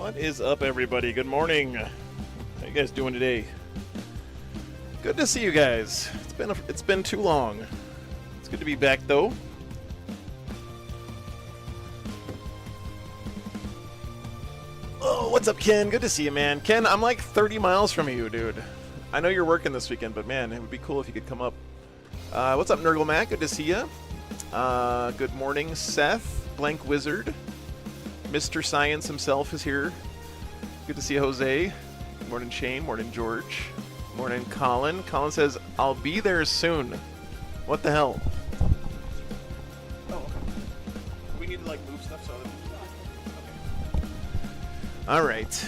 What is up, everybody? Good morning. How you guys doing today? Good to see you guys. It's been too long. It's good to be back, though. Oh, what's up, Ken? Good to see you, man. Ken, I'm like 30 miles from you, dude. I know you're working this weekend, but man, it would be cool if you could come up. What's up, Nurgle Mac? Good to see you. Good morning, Seth, Blank Wizard. Mr. Science himself is here. Good to see you, Jose. Good morning, Shane. Morning, George. Morning, Colin. Colin says, I'll be there soon. What the hell? Oh, okay. We need to, like, move stuff so that... Okay. All right.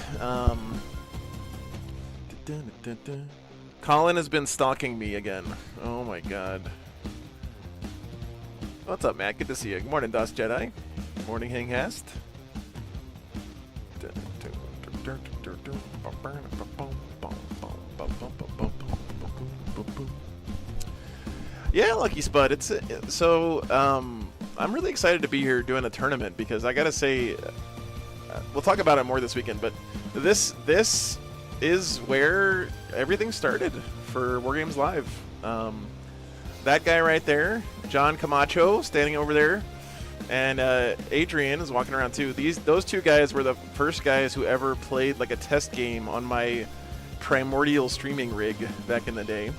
Colin has been stalking me again. Oh, my God. What's up, Matt? Good to see you. Good morning, Dust Jedi. Morning, Hanghast. Yeah, Lucky Spud. It's I'm really excited to be here doing a tournament because I gotta say, we'll talk about it more this weekend. But this is where everything started for Wargames Live. That guy right there, John Camacho, standing over there. And Adrian is walking around too. Those two guys were the first guys who ever played like a test game on my primordial streaming rig back in the day.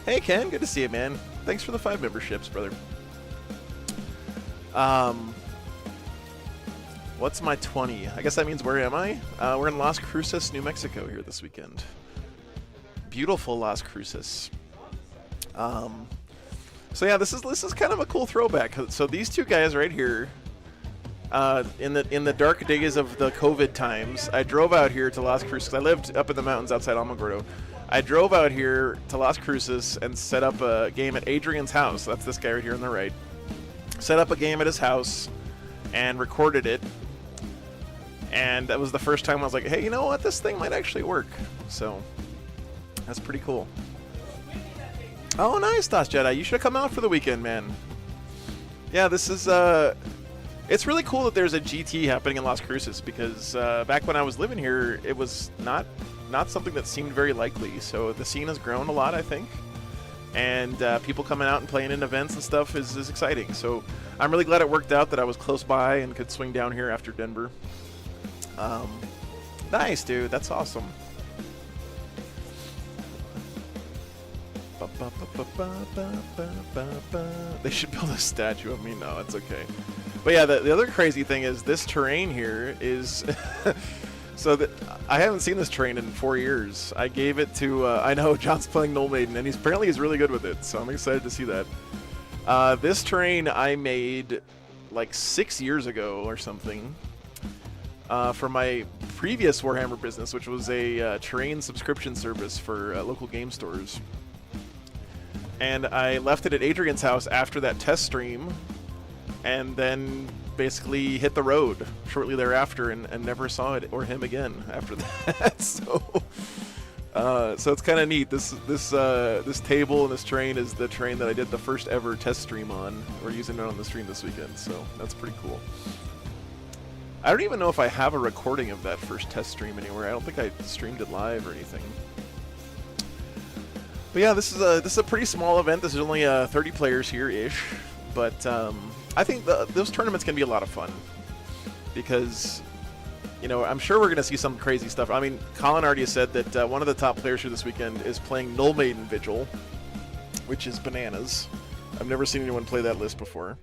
Hey Ken, good to see you, man. Thanks for the 5 memberships, brother. What's my 20? I guess that means where am I? We're in Las Cruces, New Mexico here this weekend. Beautiful Las Cruces. So yeah, this is kind of a cool throwback. So these two guys right here, in the dark days of the COVID times, I drove out here to Las Cruces. I lived up in the mountains outside Alamogordo. I drove out here to Las Cruces and set up a game at Adrian's house. That's this guy right here on the right. Set up a game at his house and recorded it. And that was the first time I was like, hey, you know what? This thing might actually work. So that's pretty cool. Oh, nice, Das Jedi. You should have come out for the weekend, man. Yeah, this is, it's really cool that there's a GT happening in Las Cruces because back when I was living here, it was not something that seemed very likely. So the scene has grown a lot, I think. And people coming out and playing in events and stuff is exciting. So I'm really glad it worked out that I was close by and could swing down here after Denver. Nice, dude. That's awesome. They should build a statue of me. No, it's okay. But yeah, the other crazy thing is this terrain here is so that I haven't seen this terrain in 4 years. I gave it to I know John's playing Null Maiden and he's really good with it, so I'm excited to see that. This terrain I made like 6 years ago or something for my previous Warhammer business, which was a terrain subscription service for local game stores. And I left it at Adrian's house after that test stream, and then basically hit the road shortly thereafter, and never saw it or him again after that. So it's kind of neat. This table and this train is the train that I did the first ever test stream on. We're using it on the stream this weekend, so that's pretty cool. I don't even know if I have a recording of that first test stream anywhere. I don't think I streamed it live or anything. But yeah, this is a pretty small event. This is only 30 players here-ish, but I think those tournaments can be a lot of fun because, you know, I'm sure we're going to see some crazy stuff. I mean, Colin already said that one of the top players here this weekend is playing Null Maiden Vigil, which is bananas. I've never seen anyone play that list before.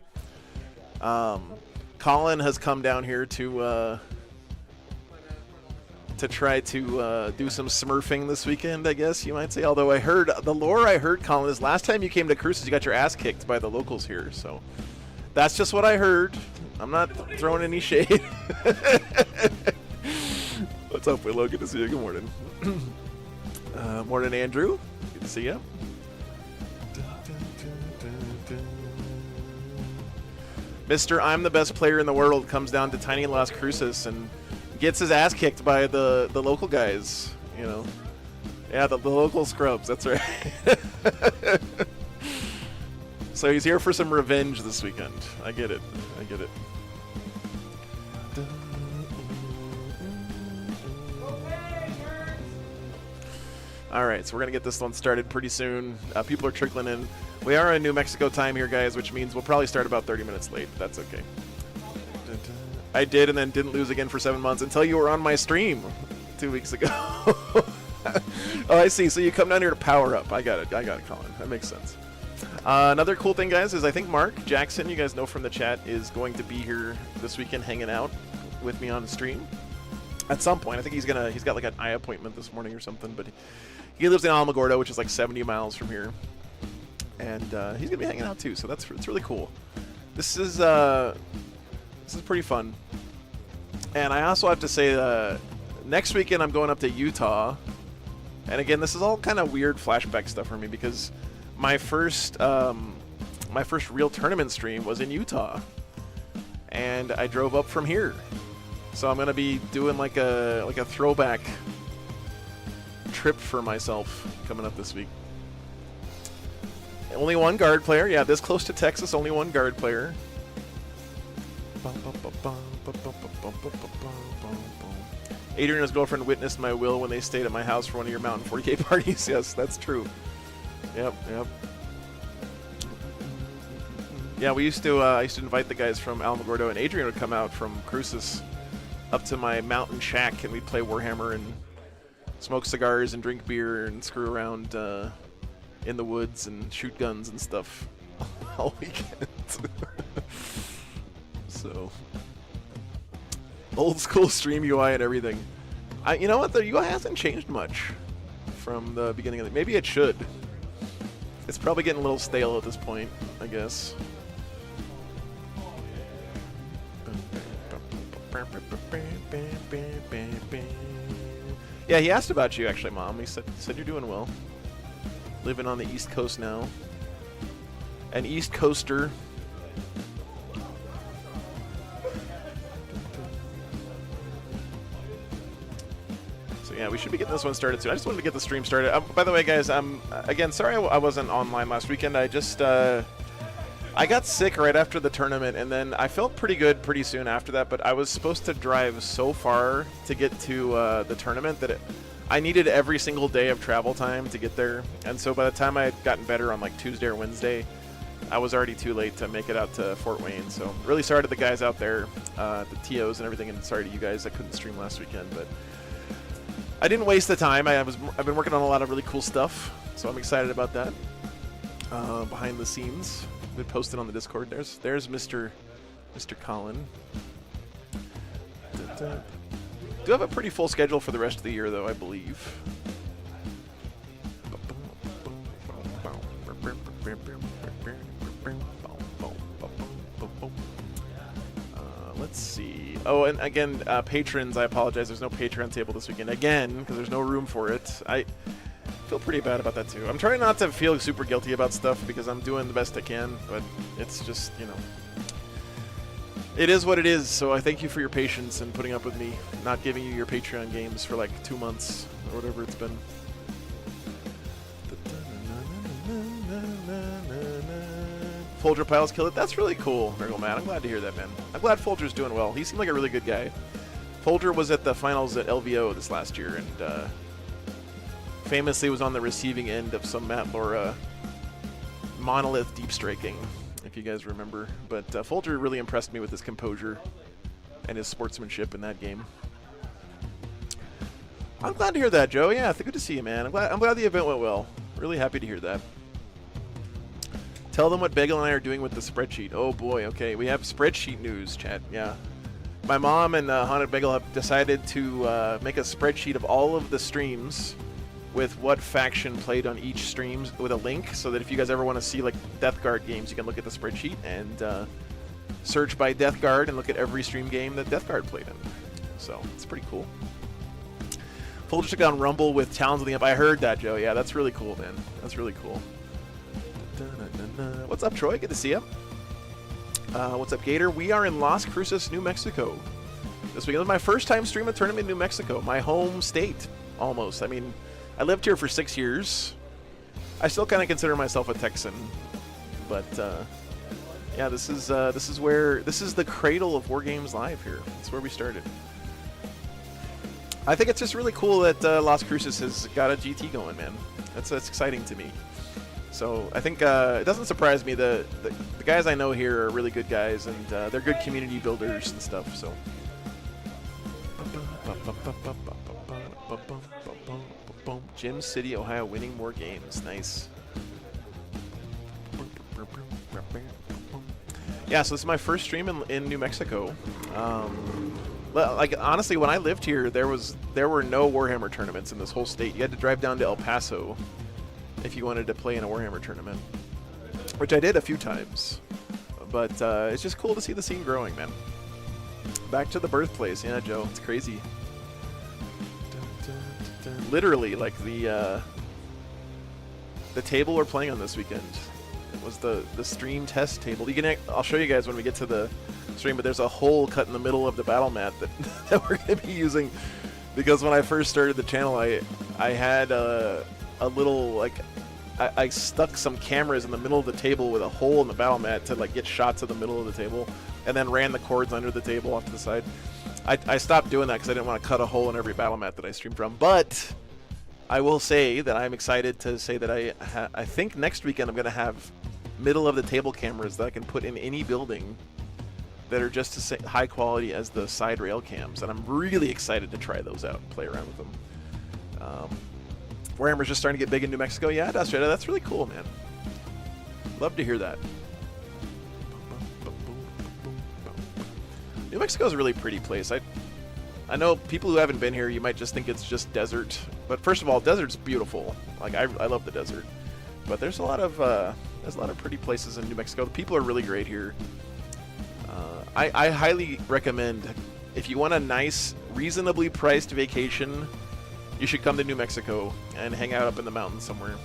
Colin has come down here to try to do some smurfing this weekend, I guess you might say. Although I heard, the lore I heard, Colin, is last time you came to Cruces, you got your ass kicked by the locals here. So that's just what I heard. I'm not throwing any shade. What's up, Willow? Good to see you. Good morning. Morning, Andrew. Good to see you. Mr. I'm the best player in the world comes down to tiny Las Cruces and gets his ass kicked by the local guys, you know. Yeah, the local scrubs, that's right. So he's here for some revenge this weekend. I get it. All right, so we're going to get this one started pretty soon. People are trickling in. We are in New Mexico time here, guys, which means we'll probably start about 30 minutes late. That's okay. I did and then didn't lose again for 7 months until you were on my stream 2 weeks ago. Oh, I see. So you come down here to power up. I got it, Colin. That makes sense. Another cool thing, guys, is I think Mark Jackson, you guys know from the chat, is going to be here this weekend hanging out with me on the stream. At some point, I think he's got like an eye appointment this morning or something, but he lives in Alamogordo, which is like 70 miles from here, and he's gonna be hanging out too. So it's really cool. This is pretty fun. And I also have to say, next weekend I'm going up to Utah, and again, this is all kind of weird flashback stuff for me because my first real tournament stream was in Utah, and I drove up from here. So I'm gonna be doing like a throwback trip for myself coming up this week. Only one guard player, yeah. This close to Texas, only one guard player. Adrian and his girlfriend witnessed my will when they stayed at my house for one of your Mountain 40K parties. Yes, that's true. Yep. Yeah, I used to invite the guys from Alamogordo, and Adrian would come out from Cruces up to my mountain shack, and we'd play Warhammer and smoke cigars and drink beer and screw around in the woods and shoot guns and stuff all weekend. So, old school stream UI and everything. You know what? The UI hasn't changed much from the beginning of it. Maybe it should. It's probably getting a little stale at this point, I guess. Yeah, he asked about you actually, Mom. He said you're doing well. Living on the East Coast now. An East Coaster. So yeah, we should be getting this one started soon. I just wanted to get the stream started. By the way, guys, again, sorry I wasn't online last weekend. I got sick right after the tournament, and then I felt pretty good pretty soon after that, but I was supposed to drive so far to get to the tournament that I needed every single day of travel time to get there. And so by the time I had gotten better on like Tuesday or Wednesday, I was already too late to make it out to Fort Wayne. So really sorry to the guys out there, the TOs and everything, and sorry to you guys that couldn't stream last weekend. But I didn't waste the time. I've been working on a lot of really cool stuff, so I'm excited about that. Behind the scenes. Been posted on the Discord. There's Mr. Colin. Do have a pretty full schedule for the rest of the year, though, I believe. Let's see. Oh, and again, patrons, I apologize. There's no Patreon table this weekend again because there's no room for it. I feel pretty bad about that too. I'm trying not to feel super guilty about stuff because I'm doing the best I can, but it's just, you know, it is what it is. So I thank you for your patience and putting up with me not giving you your Patreon games for like 2 months or whatever it's been. Folger Piles killed it. That's really cool, Miracle Man. I'm glad to hear that, man. I'm glad Folger's doing well. He seemed like a really good guy. Folger was at the finals at LVO this last year, and famously was on the receiving end of some Matt Laura monolith deep striking, if you guys remember. But Folger really impressed me with his composure and his sportsmanship in that game. I'm glad to hear that, Joe. Yeah, good to see you, man. I'm glad the event went well. Really happy to hear that. Tell them what Bagel and I are doing with the spreadsheet. Oh boy, okay. We have spreadsheet news, chat. Yeah. My mom and Haunted Bagel have decided to make a spreadsheet of all of the streams with what faction played on each stream with a link, so that if you guys ever want to see like Death Guard games, you can look at the spreadsheet and search by Death Guard and look at every stream game that Death Guard played in. So it's pretty cool. Folger took down Rumble with Talons of the Imp. I heard that, Joe. Yeah, that's really cool, man. That's really cool. What's up, Troy? Good to see you. What's up, Gator? We are in Las Cruces, New Mexico this weekend. It was my first time streaming a tournament in New Mexico, my home state, almost. I mean, I lived here for 6 years. I still kind of consider myself a Texan, but yeah, this is the cradle of War Games Live here. That's where we started. I think it's just really cool that Las Cruces has got a GT going, man. That's exciting to me. So I think it doesn't surprise me. The guys I know here are really good guys, and they're good community builders and stuff. So. Gym City, Ohio, winning more games. Nice. Yeah, so this is my first stream in New Mexico. Like honestly, when I lived here, there were no Warhammer tournaments in this whole state. You had to drive down to El Paso if you wanted to play in a Warhammer tournament, which I did a few times. But it's just cool to see the scene growing, man. Back to the birthplace, yeah, Joe. It's crazy. Literally, like the table we're playing on this weekend was the stream test table. I'll show you guys when we get to the stream, but there's a hole cut in the middle of the battle mat that we're going to be using, because when I first started the channel, I had a little, like, I stuck some cameras in the middle of the table with a hole in the battle mat to like get shots of the middle of the table, and then ran the cords under the table off to the side. I stopped doing that because I didn't want to cut a hole in every battle mat that I streamed from. But I will say that I'm excited to say that I think next weekend I'm going to have middle of the table cameras that I can put in any building that are just as high quality as the side rail cams, and I'm really excited to try those out and play around with them. Warhammer's just starting to get big in New Mexico. Yeah, that's really cool, man. Love to hear that. New Mexico is a really pretty place. I know people who haven't been here, you might just think it's just desert. But first of all, desert's beautiful. Like I love the desert. But there's a lot of pretty places in New Mexico. The people are really great here. I highly recommend, if you want a nice, reasonably priced vacation, you should come to New Mexico and hang out up in the mountains somewhere.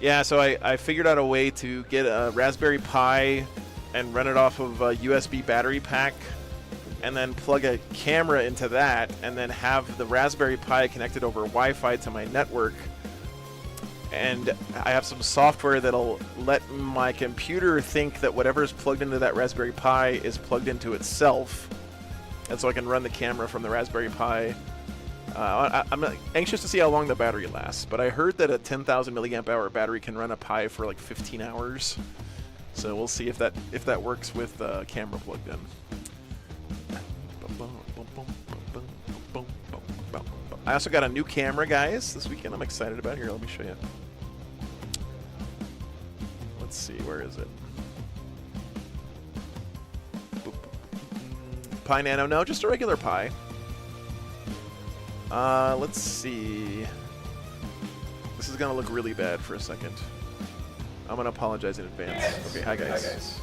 Yeah, so I figured out a way to get a Raspberry Pi and run it off of a USB battery pack, and then plug a camera into that, and then have the Raspberry Pi connected over Wi-Fi to my network. And I have some software that'll let my computer think that whatever is plugged into that Raspberry Pi is plugged into itself. And so I can run the camera from the Raspberry Pi. I'm anxious to see how long the battery lasts, but I heard that a 10,000 milliamp hour battery can run a Pi for like 15 hours. So we'll see if that works with the camera plugged in. I also got a new camera, guys, this weekend. I'm excited about. Here, let me show you. Let's see, where is it? Pi Nano, no, just a regular Pi. Let's see. This is gonna look really bad for a second. I'm gonna apologize in advance. Okay, hi guys.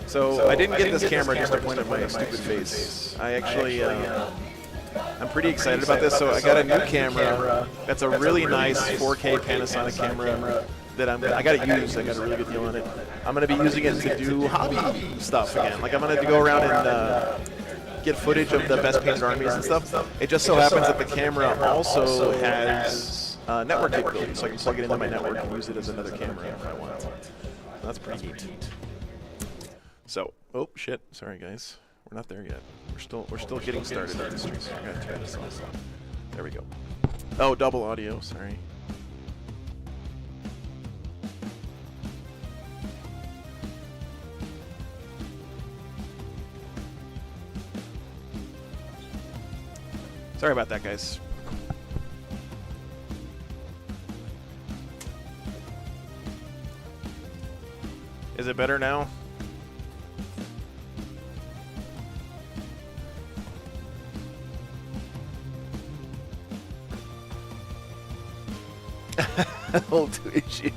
So I didn't get this camera just to point at my stupid face. I actually, I'm pretty excited about this. So I got a new camera. That's a really nice 4K Panasonic camera that I got to use. I got a really good deal on it. I'm gonna be using it to do hobby stuff again. Like I'm gonna go around and get footage of the best painted armies and stuff. It just so happens that the camera also has network capability, so I can plug it into my network and use it as another camera if I want. That's pretty neat. So, oh shit, sorry guys, we're not there yet. We're still getting started on the stream. I gotta turn this off. There we go. Oh, double audio. Sorry. Sorry about that, guys. Is it better now? Old issue.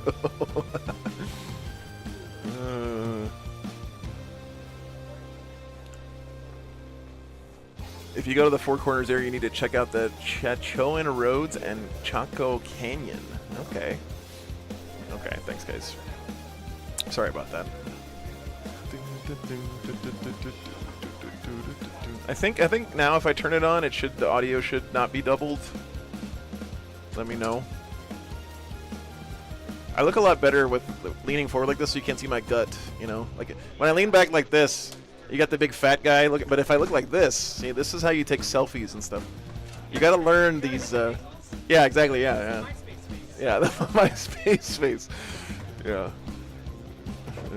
If you go to the Four Corners area, you need to check out the Chachoan Roads and Chaco Canyon. Okay. Okay, thanks guys. Sorry about that. I think now if I turn it on, the audio should not be doubled. Let me know. I look a lot better with leaning forward like this, so you can't see my gut. You know, like when I lean back like this, you got the big fat guy. Look, but if I look like this, see, this is how you take selfies and stuff. You got to learn these. Yeah, exactly. Yeah, yeah. Yeah, my space face. Yeah.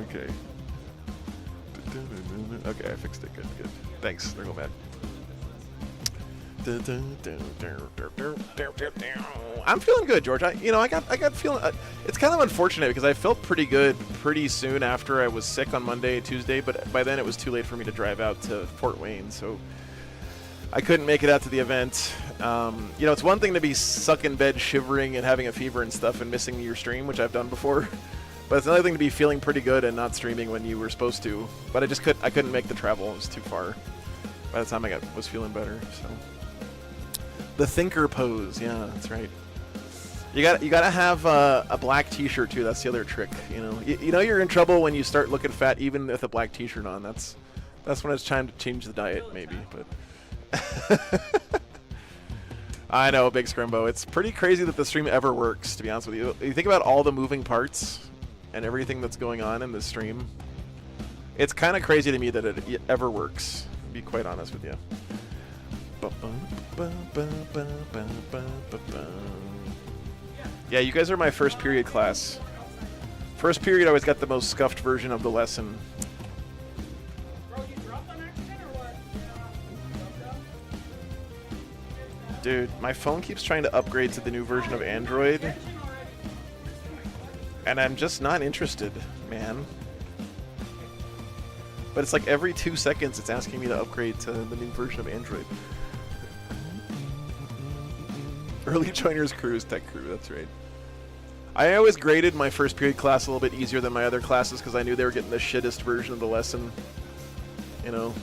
Okay. Okay, I fixed it. Good, good. Thanks. They're going bad. I'm feeling good, George. I got feeling. It's kind of unfortunate because I felt pretty good pretty soon after I was sick on Monday, Tuesday, but by then it was too late for me to drive out to Fort Wayne, so I couldn't make it out to the event. You know, it's one thing to be stuck in bed shivering and having a fever and stuff and missing your stream, which I've done before, but it's another thing to be feeling pretty good and not streaming when you were supposed to. But I couldn't make the travel. It was too far. By the time I was feeling better, so. The thinker pose, yeah, that's right. You gotta have a black T-shirt too. That's the other trick. You know, you know you're in trouble when you start looking fat, even with a black T-shirt on. That's when it's time to change the diet, maybe. But I know, Big Scrimbo. It's pretty crazy that the stream ever works. To be honest with you, you think about all the moving parts and everything that's going on in this stream. It's kind of crazy to me that it ever works. To be quite honest with you. Yeah, you guys are my first period class. First period, I always got the most scuffed version of the lesson. Dude, my phone keeps trying to upgrade to the new version of Android, and I'm just not interested, man. But it's like every 2 seconds it's asking me to upgrade to the new version of Android. Early joiners cruise, tech crew, that's right. I always graded my first period class a little bit easier than my other classes because I knew they were getting the shittest version of the lesson. You know.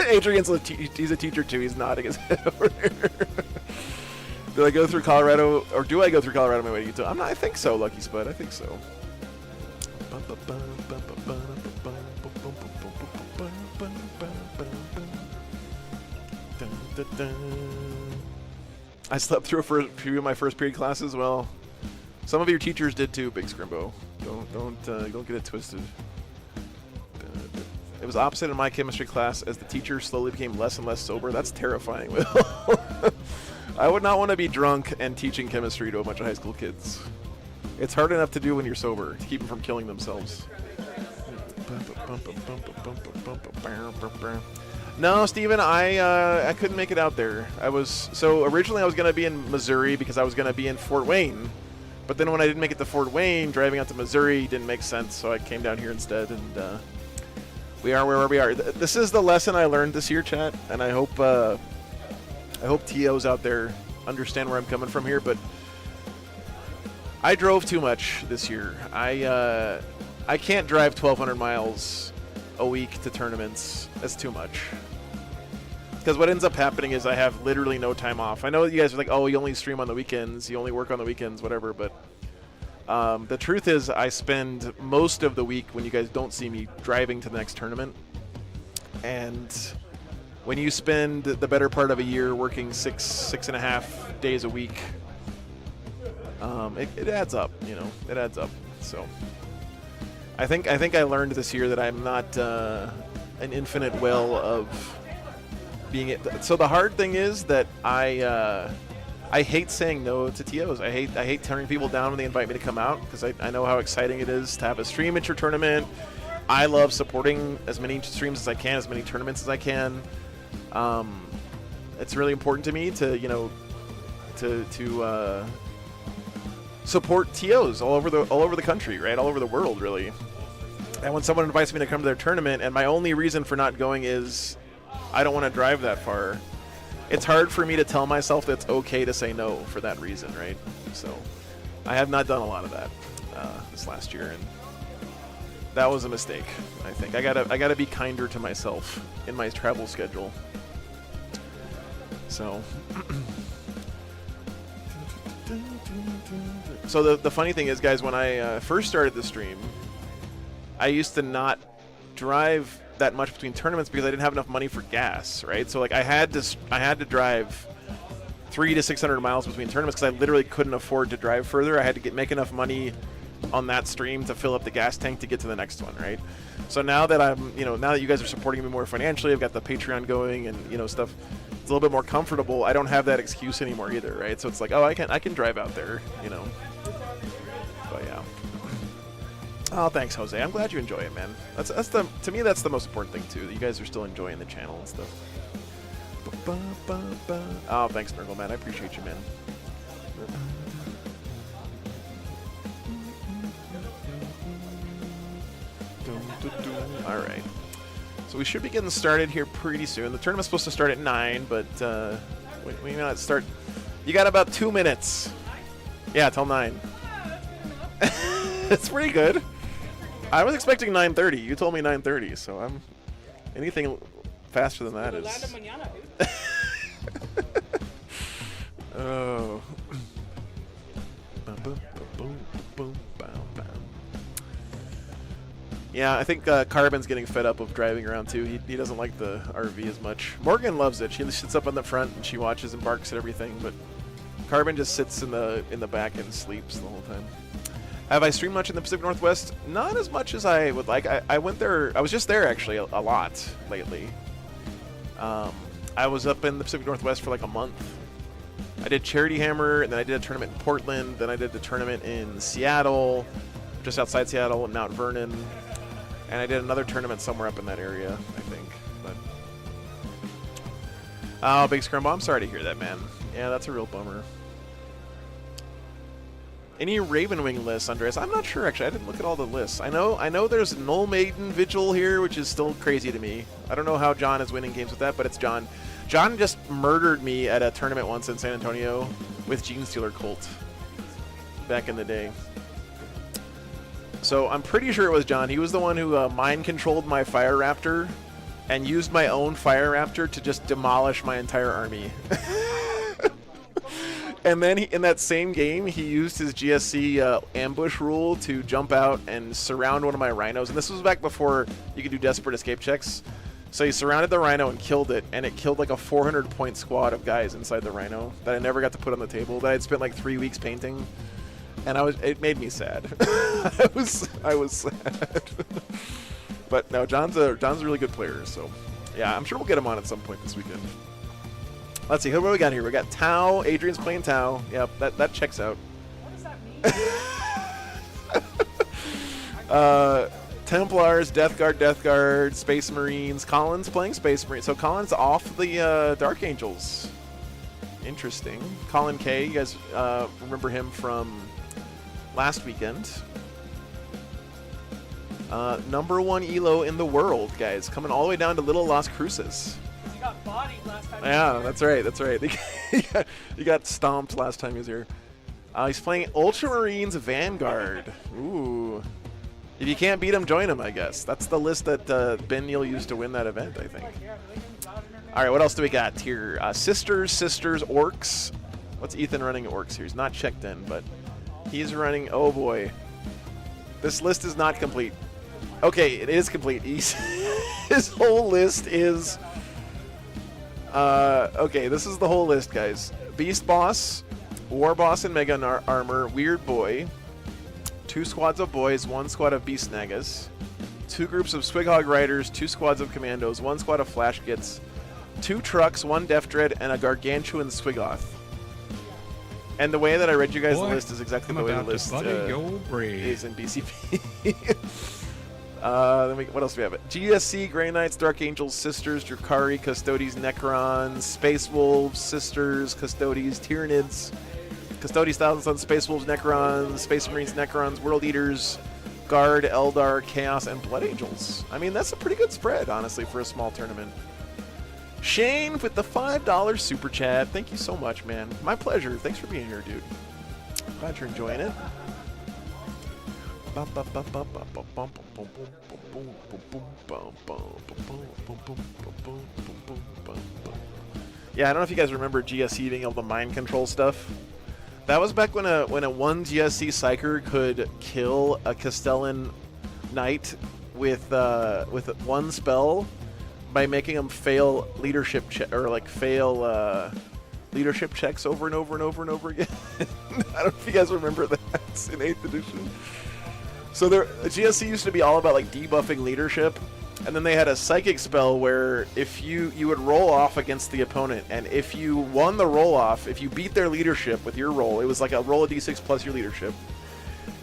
Adrian's he's a teacher too, he's nodding his head over here. Do I go through Colorado, or do I go through Colorado on my way to Utah? I think so, Lucky Spud, I think so. I slept through a few of my first period classes. Well, some of your teachers did too, Big Scrimbo. Don't get it twisted. It was opposite in my chemistry class as the teacher slowly became less and less sober. That's terrifying, Will. I would not want to be drunk and teaching chemistry to a bunch of high school kids. It's hard enough to do when you're sober to keep them from killing themselves. No, Steven, I couldn't make it out there. Originally I was going to be in Missouri because I was going to be in Fort Wayne. But then when I didn't make it to Fort Wayne, driving out to Missouri didn't make sense, so I came down here instead, and we are where we are. This is the lesson I learned this year, chat, and I hope TOs out there understand where I'm coming from here, but I drove too much this year. I can't drive 1,200 miles a week to tournaments. That's too much. Because what ends up happening is I have literally no time off. I know you guys are like, oh, you only stream on the weekends, you only work on the weekends, whatever, but the truth is I spend most of the week when you guys don't see me driving to the next tournament. And when you spend the better part of a year working six and a half days a week, it adds up, you know, it adds up. So I think I learned this year that I'm not an infinite well of being it. So the hard thing is that I hate saying no to TOs. I hate turning people down when they invite me to come out because I know how exciting it is to have a stream at your tournament. I love supporting as many streams as I can, as many tournaments as I can. It's really important to me to, you know, to support TOs all over the country, right? All over the world, really. And when someone invites me to come to their tournament, and my only reason for not going is I don't want to drive that far, it's hard for me to tell myself that it's okay to say no for that reason, right? So I have not done a lot of that this last year, and that was a mistake. I think I gotta be kinder to myself in my travel schedule. So, so the funny thing is, guys, when I first started the stream, I used to not drive that much between tournaments because I didn't have enough money for gas, right? So like I had to drive 300 to 600 miles between tournaments because I literally couldn't afford to drive further. I had to make enough money on that stream to fill up the gas tank to get to the next one, right? So now that I'm, now that you guys are supporting me more financially, I've got the Patreon going and, stuff, it's a little bit more comfortable. I don't have that excuse anymore either, right? So it's like, oh, I can drive out there, But yeah. Oh, thanks, Jose. I'm glad you enjoy it, man. To me, that's the most important thing too. That you guys are still enjoying the channel and stuff. Oh, thanks, Nurgle, man. I appreciate you, man. All right. So we should be getting started here pretty soon. The tournament's supposed to start at 9, but we may not start. You got about 2 minutes. Yeah, till 9. It's pretty good. I was expecting 9:30. You told me 9:30, so I'm anything faster than that is. Oh. Yeah, I think Carbon's getting fed up of driving around too. He doesn't like the RV as much. Morgan loves it. She sits up on the front and she watches and barks at everything, but Carbon just sits in the back and sleeps the whole time. Have I streamed much in the Pacific Northwest? Not as much as I would like. I went there. I was just there actually a lot lately. I was up in the Pacific Northwest for like a month. I did Charity Hammer, and then I did a tournament in Portland. Then I did the tournament in Seattle, just outside Seattle, in Mount Vernon. And I did another tournament somewhere up in that area, I think. But oh, Big Scrumble, I'm sorry to hear that, man. Yeah, that's a real bummer. Any Ravenwing lists, Andres? I'm not sure, actually. I didn't look at all the lists. I know there's Null Maiden Vigil here, which is still crazy to me. I don't know how John is winning games with that, but it's John. John just murdered me at a tournament once in San Antonio with Gene Stealer Colt back in the day. So I'm pretty sure it was John. He was the one who mind controlled my Fire Raptor and used my own Fire Raptor to just demolish my entire army. And then in that same game, he used his GSC ambush rule to jump out and surround one of my rhinos. And this was back before you could do desperate escape checks. So he surrounded the rhino and killed it, and it killed like a 400-point squad of guys inside the rhino that I never got to put on the table, that I'd spent like 3 weeks painting. And it made me sad. I was sad. But no, John's a really good player, so yeah, I'm sure we'll get him on at some point this weekend. Let's see, who do we got here? We got Tau. Adrian's playing Tau. Yep, that checks out. What does that mean? Templars, Death Guard, Space Marines. Colin's playing Space Marines. So Colin's off the Dark Angels. Interesting. Colin K, you guys remember him from last weekend. #1 Elo in the world, guys. Coming all the way down to little Las Cruces. He got bodied last time. Yeah, that's right. He got stomped last time he was here. He's playing Ultramarines Vanguard. Ooh. If you can't beat him, join him, I guess. That's the list that Ben Neal used to win that event, I think. All right, what else do we got here? Sisters, Orcs. What's Ethan running Orcs here? He's not checked in, but he's running... Oh, boy. This list is not complete. Okay, it is complete. His whole list is... okay, this is the whole list, guys. Beast Boss, War Boss in Mega Armor, Weird Boy, 2 squads of boys, 1 squad of Beast Nagas, 2 groups of Squighog Riders, 2 squads of Commandos, 1 squad of Flash Gits, 2 trucks, 1 Death Dread, and a Gargantuan Squigoth. And the way that I read you guys the list is exactly the way the list is in BCP. What else do we have? GSC, Grey Knights, Dark Angels, Sisters, Drakari, Custodes, Necrons, Space Wolves, Sisters, Custodes, Tyranids, Custodes, Thousand Sons, Space Wolves, Necrons, Space Marines, Necrons, World Eaters, Guard, Eldar, Chaos, and Blood Angels. I mean, that's a pretty good spread, honestly, for a small tournament. Shane with the $5 super chat. Thank you so much, man. My pleasure. Thanks for being here, dude. Glad you're enjoying it. Yeah, I don't know if you guys remember GSC being able to mind control stuff. That was back when a 1 GSC Psyker could kill a Castellan Knight with 1 spell by making him fail leadership or like fail leadership checks over and over and over and over again. I don't know if you guys remember that in 8th edition. So GSC used to be all about like debuffing leadership, and then they had a psychic spell where if you would roll off against the opponent, and if you won the roll off, if you beat their leadership with your roll, it was like a roll of d6 plus your leadership.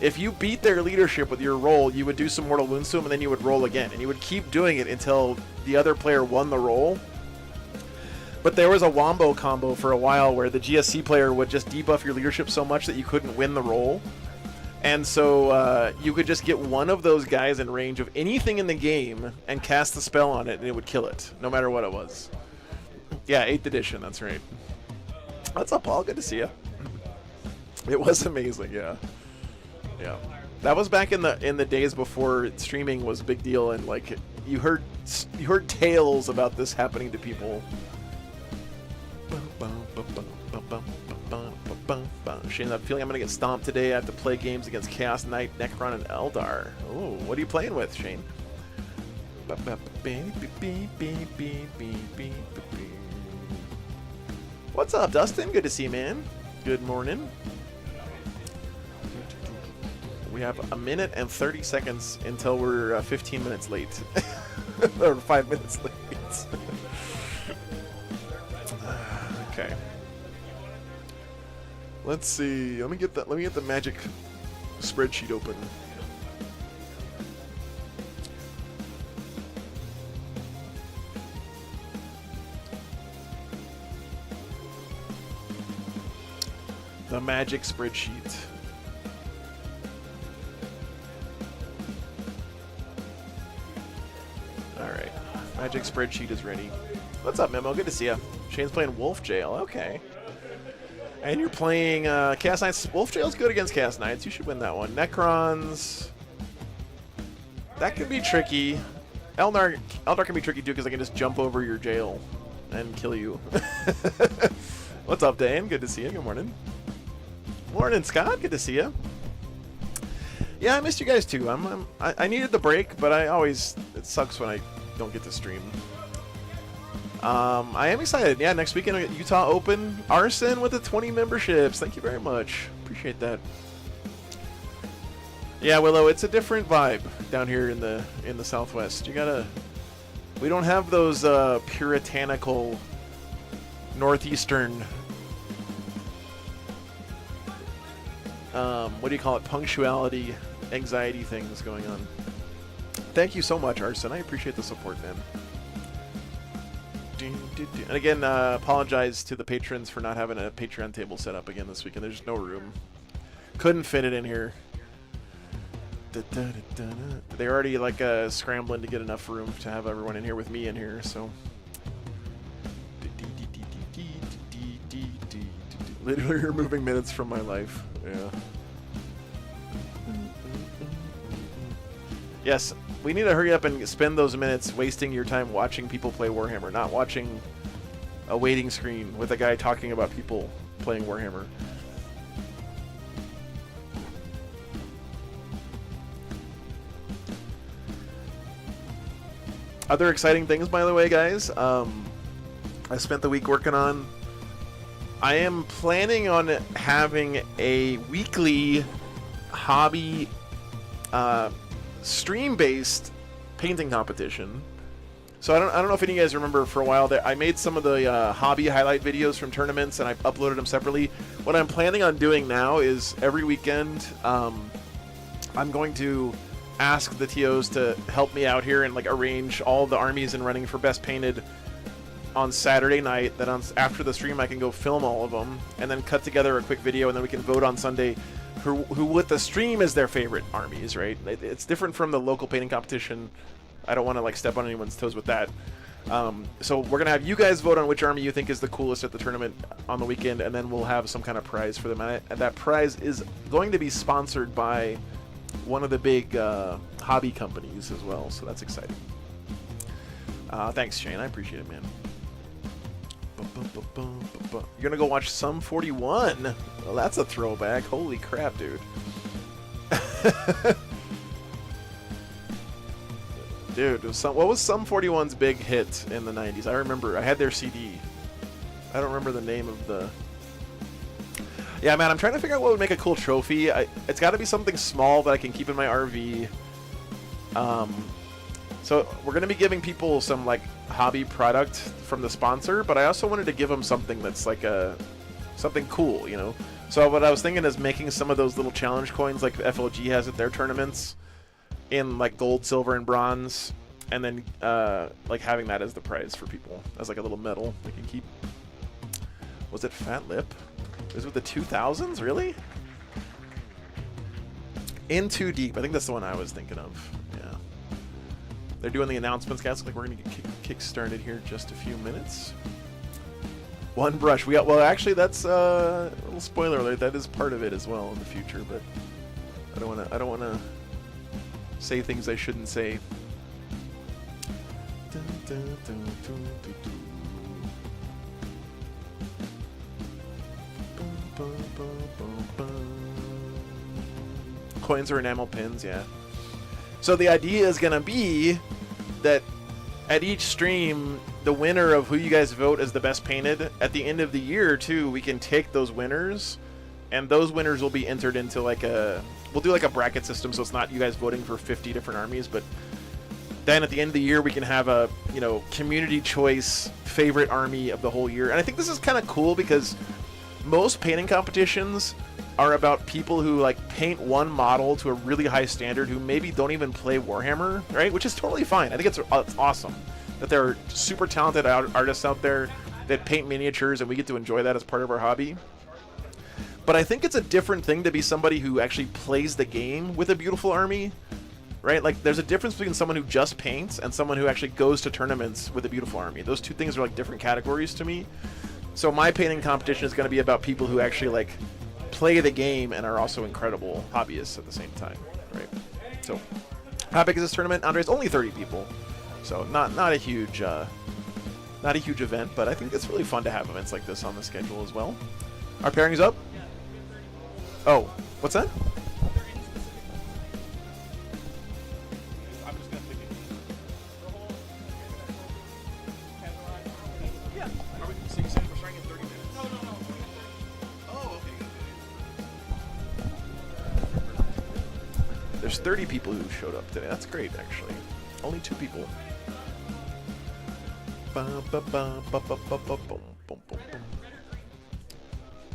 If you beat their leadership with your roll, you would do some mortal wounds to them, and then you would roll again, and you would keep doing it until the other player won the roll. But there was a wombo combo for a while where the GSC player would just debuff your leadership so much that you couldn't win the roll. And so you could just get one of those guys in range of anything in the game and cast the spell on it, and it would kill it, no matter what it was. Yeah, 8th edition, that's right. What's up, Paul? Good to see you. It was amazing, yeah. Yeah. That was back in the days before streaming was a big deal, and like you heard tales about this happening to people. Shane, I'm feeling I'm gonna get stomped today. I have to play games against Chaos Knight, Necron, and Eldar. Oh, what are you playing with, Shane? What's up, Dustin? Good to see you, man. Good morning. We have a minute and 30 seconds until we're 15 minutes late. Or 5 minutes late. Okay. Let's see. Let me get the magic spreadsheet open. The magic spreadsheet. All right. Magic spreadsheet is ready. What's up, Memo? Good to see you. Shane's playing Wolf Jail. Okay. And you're playing Chaos Knights. Wolf Jail's good against Chaos Knights. You should win that one. Necrons. That can be tricky. Eldar can be tricky too because I can just jump over your jail and kill you. What's up, Dane? Good to see you. Good morning. Morning, Scott. Good to see you. Yeah, I missed you guys too. I needed the break, but it sucks when I don't get to stream. I am excited. Yeah, next weekend at Utah Open. Arson with the 20 memberships. Thank you very much. Appreciate that. Yeah, Willow, it's a different vibe down here in the Southwest. We don't have those puritanical northeastern what do you call it? Punctuality, anxiety things going on. Thank you so much, Arson. I appreciate the support, man. And again, apologize to the patrons for not having a Patreon table set up again this weekend. There's no room. Couldn't fit it in here. They're already like scrambling to get enough room to have everyone in here with me in here, so. Literally removing minutes from my life. Yeah. Yes, we need to hurry up and spend those minutes wasting your time watching people play Warhammer, not watching a waiting screen with a guy talking about people playing Warhammer. Other exciting things, by the way, guys, I spent the week working on. I am planning on having a weekly hobby stream-based painting competition. So I don't know if any of you guys remember, for a while there I made some of the hobby highlight videos from tournaments and I uploaded them separately. What I'm planning on doing now is every weekend I'm going to ask the TOs to help me out here and like arrange all the armies and running for best painted on Saturday night. Then after the stream I can go film all of them and then cut together a quick video, and then we can vote on Sunday who with the stream is their favorite armies, right? It's different from the local painting competition. I don't want to like step on anyone's toes with that. So we're gonna have you guys vote on which army you think is the coolest at the tournament on the weekend, and then we'll have some kind of prize for them. And that prize is going to be sponsored by one of the big hobby companies as well, so that's exciting. Thanks, Shane. I appreciate it, man. You're gonna go watch Sum 41. Well, that's a throwback. Holy crap, dude. Dude, what was Sum 41's big hit in the 90s? I remember. I had their CD. I don't remember the name of the... Yeah, man, I'm trying to figure out what would make a cool trophy. It's got to be something small that I can keep in my RV. So we're going to be giving people some, like, hobby product from the sponsor, but I also wanted to give them something that's, like, something cool, you know? So what I was thinking is making some of those little challenge coins like FLG has at their tournaments in, like, gold, silver, and bronze, and then, like, having that as the prize for people, as, like, a little medal they can keep. Was it Fat Lip? Is it with the 2000s? Really? In Too Deep. I think that's the one I was thinking of. Yeah. They're doing the announcements, guys. Like, we're going to get kick-started here in just a few minutes. One brush. Well, actually, that's a little spoiler alert. That is part of it as well in the future, but I don't want to say things I shouldn't say. Dun, dun, dun, dun, dun, dun. Coins or enamel pins, yeah. So the idea is going to be that at each stream, the winner of who you guys vote as the best painted, at the end of the year, too, we can take those winners, and those winners will be entered into like a... We'll do like a bracket system, so it's not you guys voting for 50 different armies, but then at the end of the year, we can have a, you know, community choice favorite army of the whole year. And I think this is kind of cool because most painting competitions are about people who like paint one model to a really high standard who maybe don't even play Warhammer, right? Which is totally fine. I think it's awesome that there are super talented artists out there that paint miniatures, and we get to enjoy that as part of our hobby. But I think it's a different thing to be somebody who actually plays the game with a beautiful army, right? Like, there's a difference between someone who just paints and someone who actually goes to tournaments with a beautiful army. Those two things are like different categories to me. So my painting competition is going to be about people who actually like play the game and are also incredible hobbyists at the same time, right? So how big is this tournament, Andre? It's only 30 people, so not a huge event, but I think it's really fun to have events like this on the schedule as well. Our pairing's up. Oh, what's that? There's 30 people who showed up today. That's great, actually. Only 2 people.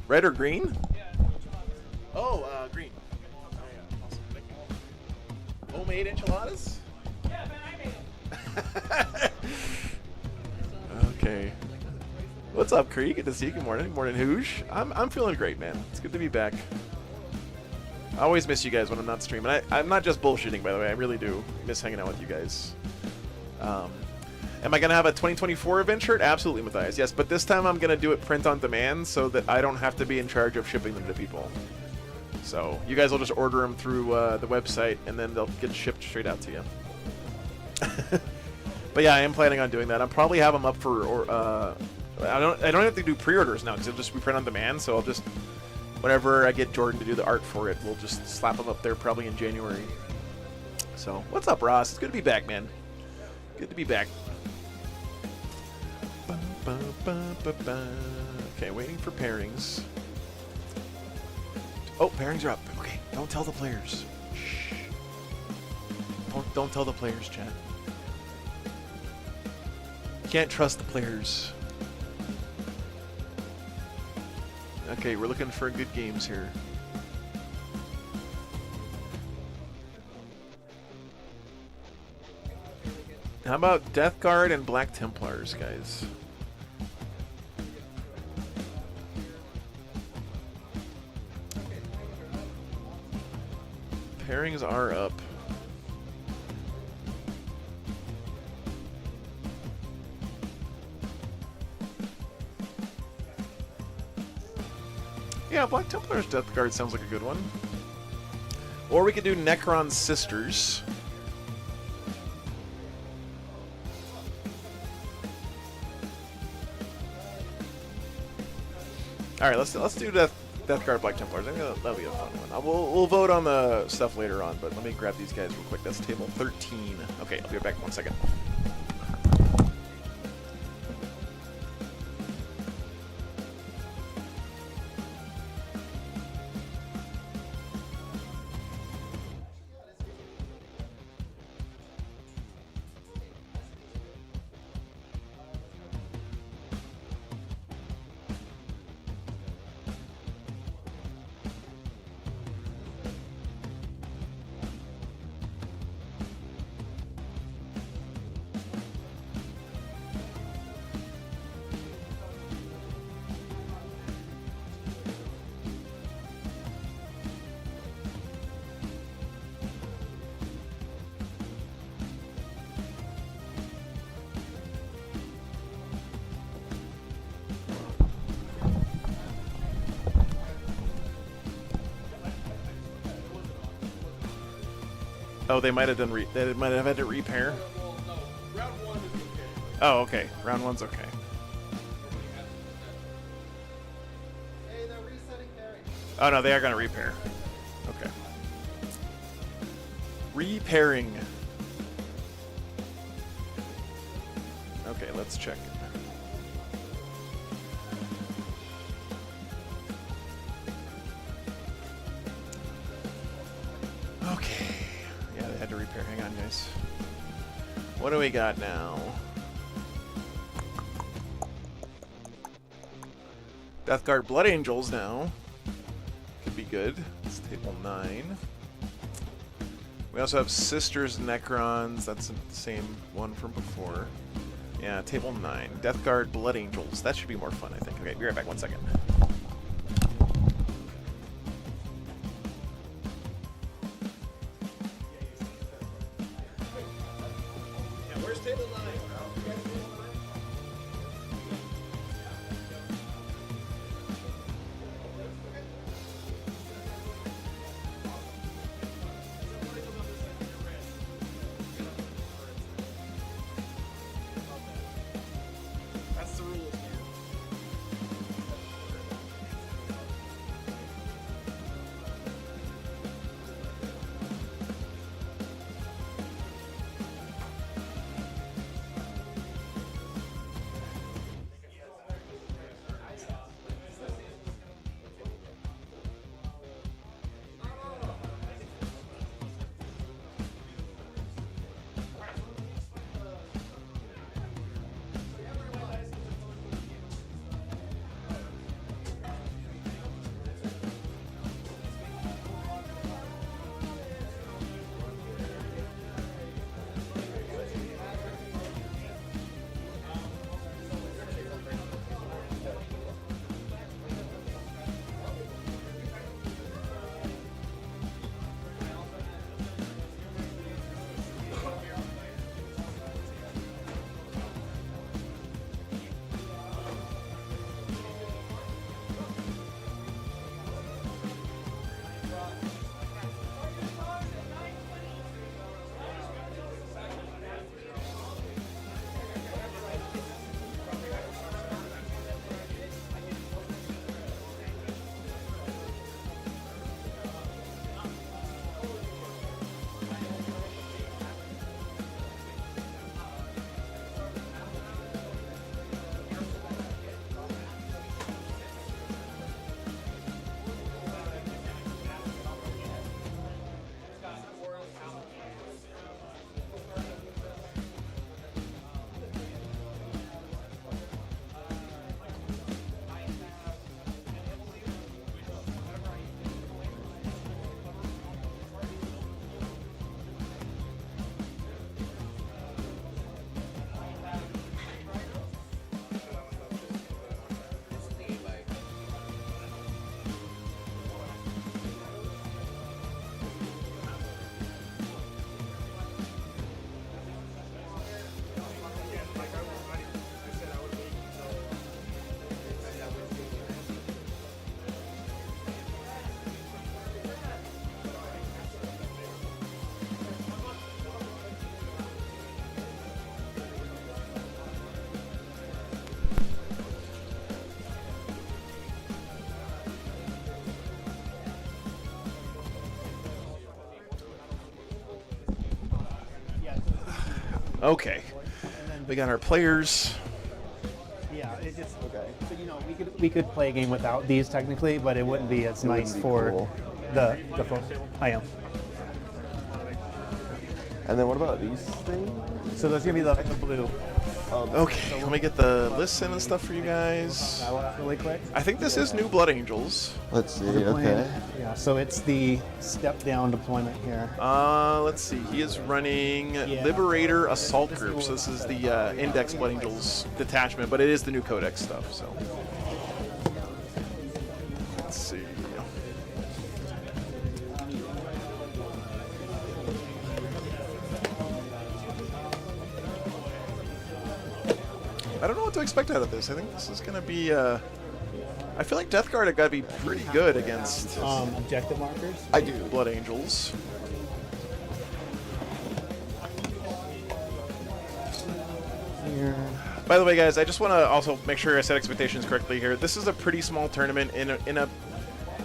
Red or green? Oh, green. Oh, yeah. Awesome. Thank you. Homemade enchiladas? Yeah, man, I made them. Okay. What's up, Cree? Good to see you. Good morning. Good morning, Hoosh. I'm feeling great, man. It's good to be back. I always miss you guys when I'm not streaming. I'm not just bullshitting, by the way. I really do miss hanging out with you guys. Am I going to have a 2024 event shirt? Absolutely, Matthias. Yes, but this time I'm going to do it print on demand so that I don't have to be in charge of shipping them to people. So you guys will just order them through the website, and then they'll get shipped straight out to you. But yeah, I am planning on doing that. I'll probably have them up for... I don't have to do pre-orders now because it'll just be print on demand, so I'll just... Whenever I get Jordan to do the art for it, we'll just slap them up there probably in January. So, what's up, Ross? It's good to be back, man. Good to be back. Okay, waiting for pairings. Oh, pairings are up. Okay, don't tell the players. Shh. Don't tell the players, chat. You can't trust the players. Okay, we're looking for good games here. How about Death Guard and Black Templars, guys? Pairings are up. Yeah, Black Templar's Death Guard sounds like a good one. Or we could do Necron's Sisters. All right, let's do Death Guard Black Templars. I think that'll be a fun one. We'll vote on the stuff later on, but let me grab these guys real quick. That's table 13. Okay, I'll be right back in 1 second. Oh, they might have done. They might have had to repair. Well, no. Round 1 is okay. Oh, okay. Round 1's okay. Hey, they're resetting Perry. Oh no, they are gonna repair. Okay. Repairing. Okay, let's check. Okay. Yeah, they had to repair. Hang on, guys. What do we got now? Death Guard Blood Angels now. Could be good. It's table 9. We also have Sisters Necrons. That's the same one from before. Yeah, table 9. Death Guard Blood Angels. That should be more fun, I think. Okay, be right back. 1 second. Yeah, where's table 9? That's the rules, man. Okay. We got our players. Yeah, it just okay. So we could play a game without these technically, but it wouldn't be as nice for cool. the phone. I am. And then what about these things? So there's gonna be the blue. Okay, let me get the list in and stuff for you guys. Really quick. I think this is new Blood Angels. Let's see. The plan- Okay. Yeah. So it's the step down deployment here. Let's see. He is running Liberator Assault Group. So this is the Index Blood Angels detachment, but it is the new Codex stuff. So let's see. I don't know what to expect out of this. I think this is going to be. I feel like Death Guard have got to be pretty good against Objective markers. I do. Blood Angels. By the way, guys, I just want to also make sure I set expectations correctly here. This is a pretty small tournament in a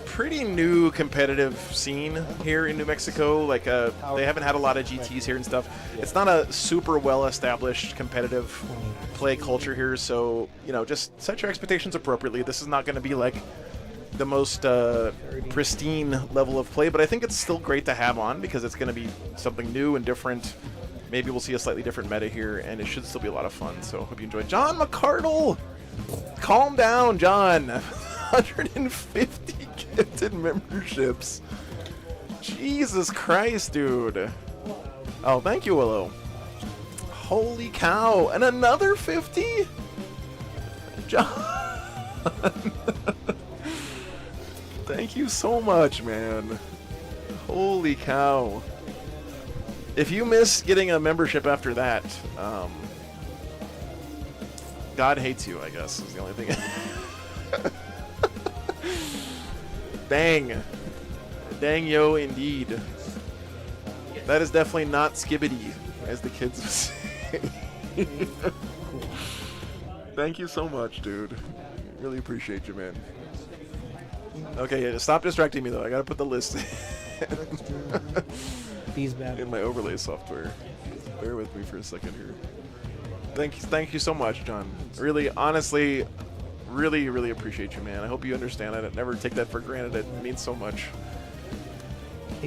pretty new competitive scene here in New Mexico. Like, they haven't had a lot of GTs here and stuff. It's not a super well-established competitive play culture here, so, you know, just set your expectations appropriately. This is not going to be, like, the most pristine level of play, but I think it's still great to have on because it's going to be something new and different. Maybe we'll see a slightly different meta here, and it should still be a lot of fun, so hope you enjoy. John McCardle! Calm down, John! 150 gifted memberships. Jesus Christ, dude. Oh, thank you, Willow. Holy cow. And another 50? John. Thank you so much, man. Holy cow. If you miss getting a membership after that, God hates you, I guess, is the only thing. Dang. Dang yo, indeed. That is definitely not skibbity, as the kids would say. Thank you so much, dude. Really appreciate you, man. Okay, yeah, stop distracting me, though. I gotta put the list in my overlay software. Bear with me for a second here. Thank you so much, John. Really, honestly, really appreciate you, man. I hope you understand. I never take that for granted. It means so much.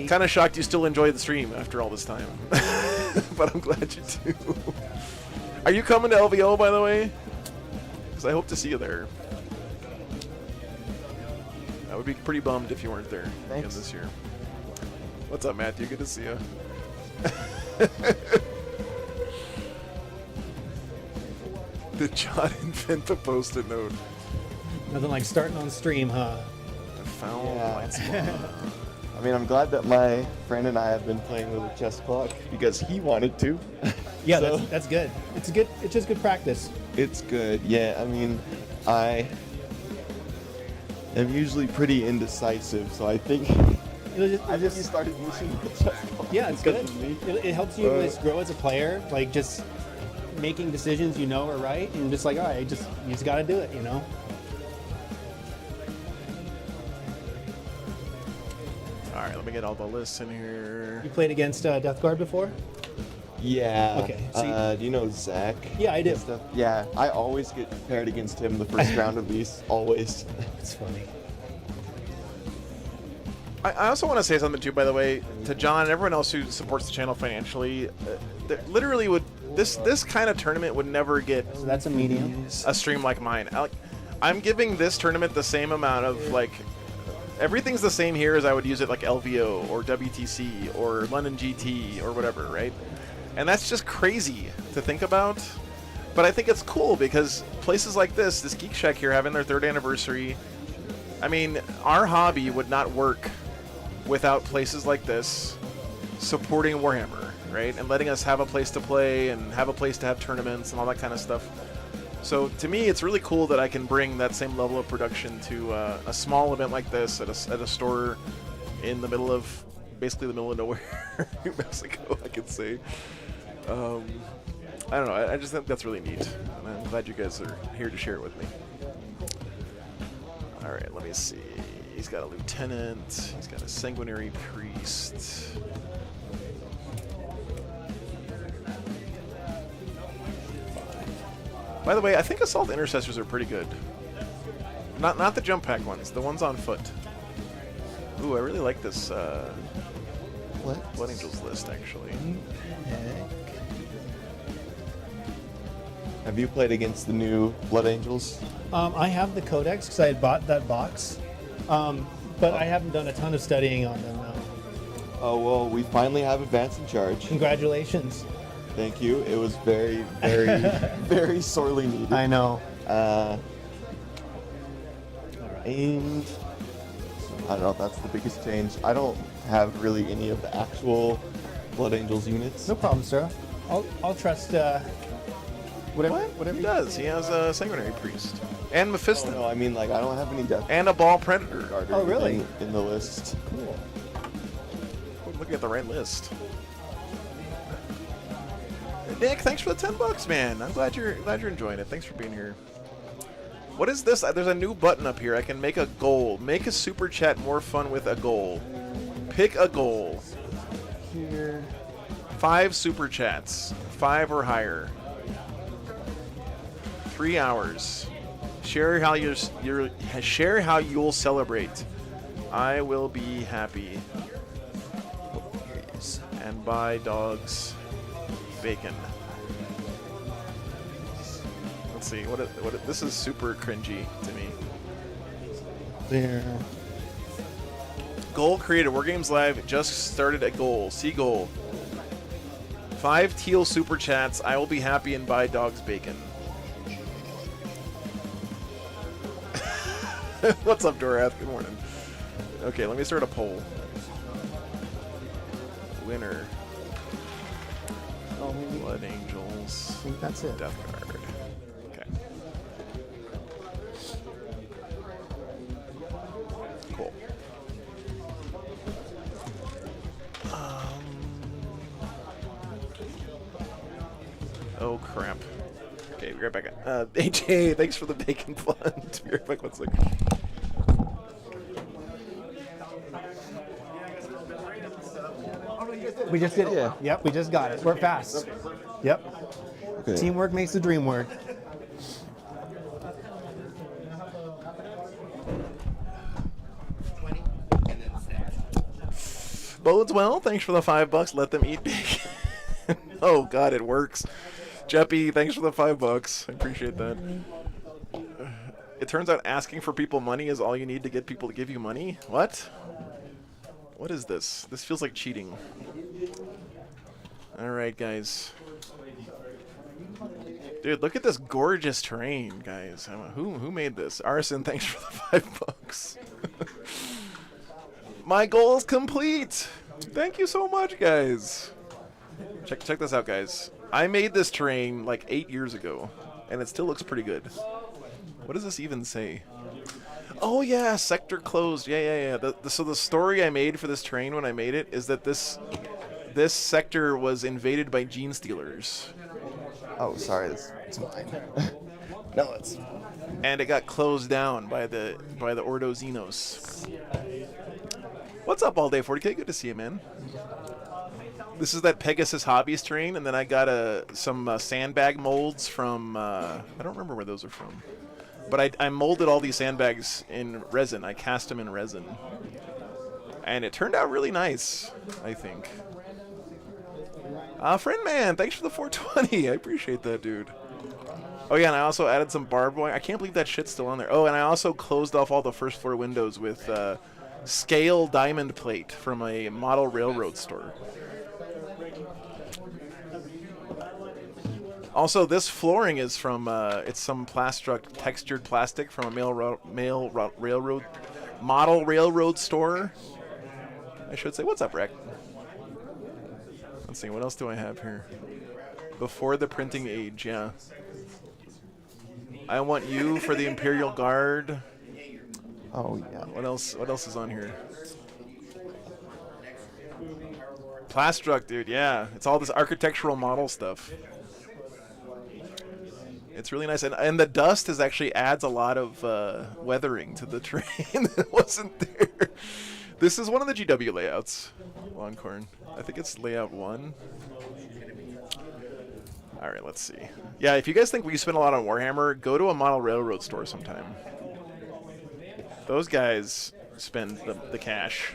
Kind of shocked you still enjoy the stream after all this time. But I'm glad you do. Are you coming to LVO, by the way? Because I hope to see you there. I would be pretty bummed if you weren't there again this year. What's up, Matthew? Good to see you. Did John invent the post-it note? Nothing like starting on stream, huh? I found light spot. I mean, I'm glad that my friend and I have been playing with a chess clock because he wanted to. Yeah, So, that's good. It's just good practice. it's good. Yeah, I mean, I am usually pretty indecisive, so I think I just started using the chess clock. Yeah, it's because good. of me. It helps you just grow as a player, like just making decisions you know are right, and just like, all right, you just got to do it, you know. All right, let me get all the lists in here. You played against Death Guard before? Yeah. Okay, so do you know Zach? Yeah, I do. and stuff? Yeah, I always get paired against him the first round of these. Always. It's funny. I also want to say something too, by the way, to John and everyone else who supports the channel financially. Literally, this kind of tournament would never get So that's a medium. a stream like mine. I'm giving this tournament the same amount of like. Everything's the same here as I would use it like LVO or WTC or London GT or whatever, right? And that's just crazy to think about. But I think it's cool because places like this Geek Shack here having their 3rd anniversary. I mean, our hobby would not work without places like this supporting Warhammer, right? And letting us have a place to play and have a place to have tournaments and all that kind of stuff. So to me, it's really cool that I can bring that same level of production to a small event like this at a store in the middle of, basically the middle of nowhere, New Mexico, I could say. I don't know, I just think that's really neat. And I'm glad you guys are here to share it with me. All right, let me see. He's got a lieutenant. He's got a sanguinary priest. By the way, I think assault intercessors are pretty good. Not the jump pack ones, the ones on foot. Ooh, I really like this Blood Angels list, actually. Have you played against the new Blood Angels? I have the Codex because I had bought that box, but I haven't done a ton of studying on them now. Oh, well, we finally have Advance in Charge. Congratulations. Thank you. It was very, very sorely needed. I know. And I don't know if that's the biggest change. I don't have really any of the actual Blood Angels units. No problem, sir. I'll trust whatever He you does. He has a sanguinary priest. And Mephisto. No, I mean, like, I don't have any Death And a ball predator. Guard or Oh, really? anything in the list. Cool. I'm looking at the right list. Nick, thanks for the 10 bucks, man. I'm glad you're enjoying it. Thanks for being here. What is this? There's a new button up here. I can make a goal. Make a super chat more fun with a goal. Pick a goal. Here. 5 super chats. 5 or higher. 3 hours. Share how share how you'll celebrate. I will be happy. And buy dogs bacon. Let's see. This is super cringy to me. There. Goal created. War Games Live just started a goal. See goal. 5 teal super chats. I will be happy and buy dogs bacon. What's up, Dorath? Good morning. Okay, let me start a poll. Winner. Blood Angels. I think that's it. Death Guard. Okay. Cool. Oh crap. Okay, we're right back. AJ, thanks for the bacon fund. Be right back. 1 second. We just did it. Yeah. Yep, we just got it. We're fast. Yep. Okay. Teamwork makes the dream work. Bodes well. Thanks for the $5. Let them eat bacon. Oh God, it works. Jeppy, thanks for the $5. I appreciate that. It turns out asking for people money is all you need to get people to give you money. What? What is this? This feels like cheating. All right, guys. Dude, look at this gorgeous terrain, guys. Who made this? Arson, thanks for the $5. My goal is complete. Thank you so much, guys. Check this out, guys. I made this terrain like 8 years ago, and it still looks pretty good. What does this even say? Oh yeah, sector closed. Yeah. So the story I made for this terrain when I made it is that this sector was invaded by gene stealers. Oh, sorry, it's mine. No, it's. And it got closed down by the Ordo Xenos. What's up all day, 40K? Good to see you, man. This is that Pegasus Hobbies terrain, and then I got some sandbag molds from, I don't remember where those are from. But I molded all these sandbags in resin. I cast them in resin. And it turned out really nice, I think. Friend man, thanks for the 420. I appreciate that, dude. Oh yeah, and I also added some barbed wire. I can't believe that shit's still on there. Oh, and I also closed off all the first floor windows with scale diamond plate from a model railroad store. Also, this flooring is from, it's some textured plastic from a model railroad store. I should say, what's up, Rick? Let's see, what else do I have here? Before the printing age, yeah. I want you for the Imperial Guard. Oh yeah. What else is on here? Plastruck, dude, yeah. It's all this architectural model stuff. It's really nice, and the dust actually adds a lot of weathering to the terrain that wasn't there. This is one of the GW layouts, Longhorn. I think it's layout 1. All right, let's see. Yeah, if you guys think we spend a lot on Warhammer, go to a model railroad store sometime. Those guys spend the cash.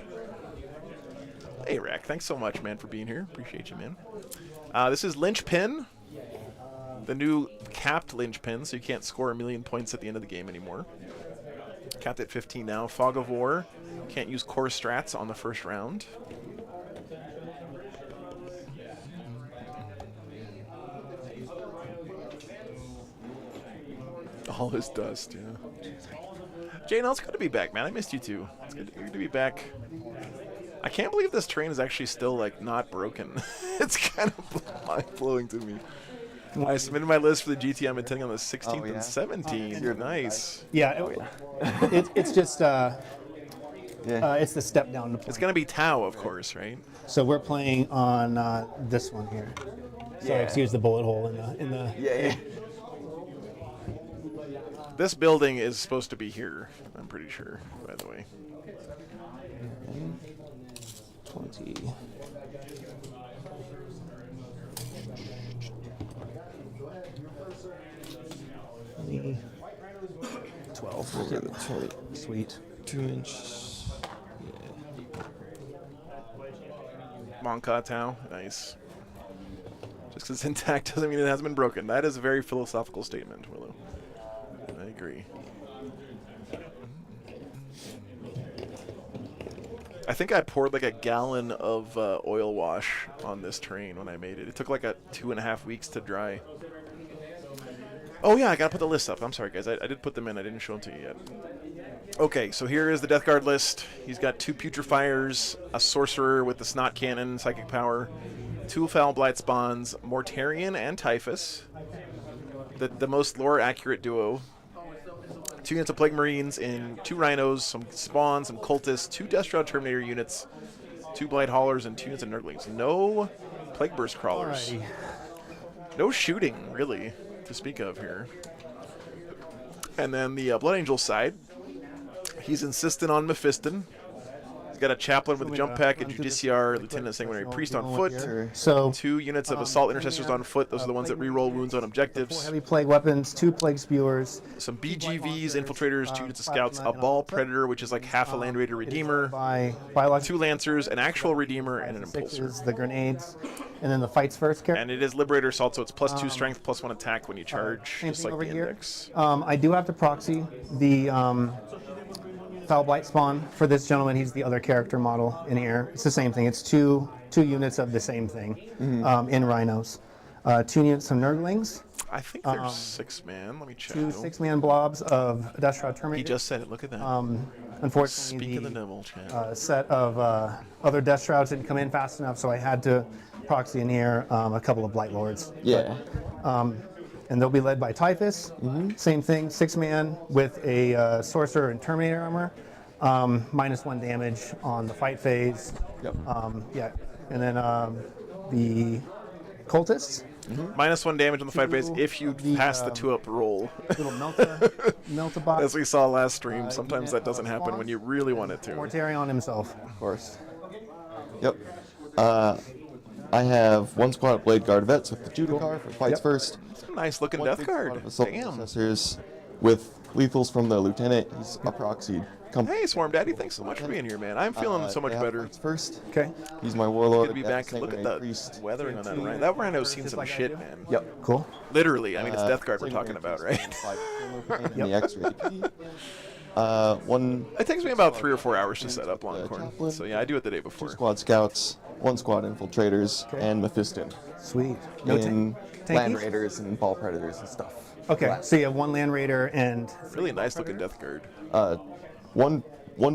Hey, Rack, thanks so much, man, for being here. Appreciate you, man. This is Lynchpin. The new capped linchpin, so you can't score 1,000,000 points at the end of the game anymore. Capped at 15 now. Fog of War. Can't use core strats on the first round. All this dust, yeah. Jane, it's good to be back, man. I missed you too. It's good to be back. I can't believe this train is actually still like not broken. It's kind of mind-blowing to me. I submitted my list for the GT I'm attending on the 16th and 17th. Nice. Yeah, it's just it's the step down to play. It's gonna be Tau, of course, right? So we're playing on this one here. So I excuse the bullet hole in the. Yeah. This building is supposed to be here, I'm pretty sure, by the way. 20. 12. Okay, the 20. Sweet. 2-inch. Monka Tau, nice. Just because it's intact doesn't mean it hasn't been broken. That is a very philosophical statement, Willow. I agree. I think I poured like a gallon of oil wash on this terrain when I made it. It took like 2.5 weeks to dry. Oh yeah, I gotta put the list up. I'm sorry guys, I did put them in. I didn't show them to you yet. Okay, so here is the Death Guard list. He's got 2 Putrefiers, a Sorcerer with the Snot Cannon, Psychic Power, 2 Foul Blight Spawns, Mortarion and Typhus, the most lore-accurate duo, 2 units of Plague Marines, and 2 Rhinos, some Spawns, some Cultists, 2 Death Shroud Terminator units, 2 Blight Haulers, and 2 units of Nurglings. No Plague Burst Crawlers. Alrighty. No shooting, really, to speak of here. And then the Blood Angel side, he's insistent on Mephiston. He's got a Chaplain with a Jump Pack, a Justiciar, Lieutenant Sanguinary Priest on foot, So 2 units of Assault Intercessors on foot. Those are the ones that reroll wounds on 4 objectives. heavy plague weapons, 2 plague spewers. Some BGVs, Infiltrators, 2 units of Scouts, a Ball Predator, which is like half a Land Raider Redeemer, By biological 2 Lancers, an actual Redeemer, and an Impulsor. is the grenades, and then the fights first character. And it is Liberator Assault, so it's +2 Strength, +1 Attack when you charge, Same just thing like over the here. Index. I do have to proxy the Foul Blight Spawn for this gentleman. He's the other character model in here. It's the same thing. It's two units of the same thing in Rhinos. 2 units of Nurglings. I think there's 6 man. Let me check. 2 6-man blobs of Death Shroud Terminator. He just said it. Look at that. Unfortunately, Speak of the devil, chat. set of other Death Shrouds didn't come in fast enough, so I had to proxy in here a couple of Blight Lords. Yeah. And they'll be led by Typhus. Same thing, 6-man with a Sorcerer and Terminator armor. -1 damage on the fight phase. Yep. Yeah. And then the Cultists, -1 damage on the fight phase if you pass the 2-up roll. little Melta box. As we saw last stream, sometimes that doesn't happen when you really want it to. Mortarion himself. Of course. Yep. I have 1 squad of Blade Guard vets with the Judicar for fights Yep. first. Nice looking 1 Death big Guard. squad of Assault Damn. Intercessors with lethals from the Lieutenant. He's a proxied. Hey, Swarm Daddy, thanks so much for being here, man. I'm feeling so much better. Fights first. Okay. He's my Warlord. Good to be got back. the Look at Sanguinary the Priest. weathering on that Rhino. That Rhino's seen Just some like I shit, do. man. Yep. Cool. Literally, I mean, it's Death Guard we're Sanguinary talking about, Priest right? and 5 in the X-ray. 1 It takes me about 3 or 4 hours to set up Longhorn. Chaplain. So yeah, I do it the day 2 before. squad scouts, 1 squad infiltrators, Okay. and Mephiston. Sweet. In tankies? Land Raiders and Ball Predators and stuff. Okay, so you have 1 Land Raider and Really nice looking Death Guard. One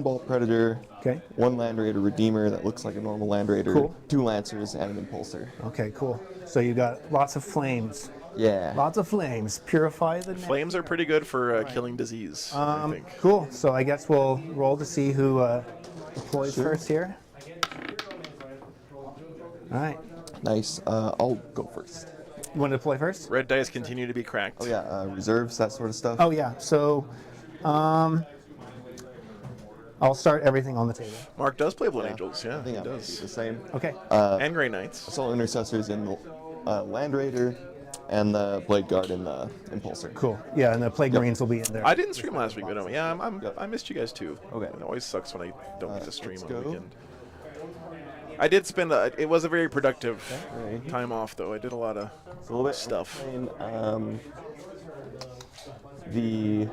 Ball Predator, okay. 1 Land Raider Redeemer that looks like a normal Land Raider, Cool. 2 Lancers, and an Impulsor. Okay, cool. So you got lots of flames. Yeah. Lots of flames. Purify the net. Flames are pretty good for killing disease, I think. Cool. So I guess we'll roll to see who deploys first here. All right. Nice. I'll go first. You want to deploy first? Red dice continue to be cracked. Oh yeah, reserves, that sort of stuff. Oh yeah. So, I'll start everything on the table. Mark does play Blood Angels, yeah, I think he I'm gonna do does. the same. Okay. And Grey Knights. Assault Intercessors in the Land Raider, and the Blade Guard in the Impulsor. Cool. Yeah, and the Plague Marines will be in there. I didn't stream last week, but yeah, I missed you guys too. Okay. It always sucks when I don't get to stream let's on the go. weekend. I did spend it was a very productive Okay. time off though. I did a lot of It's a little bit stuff. The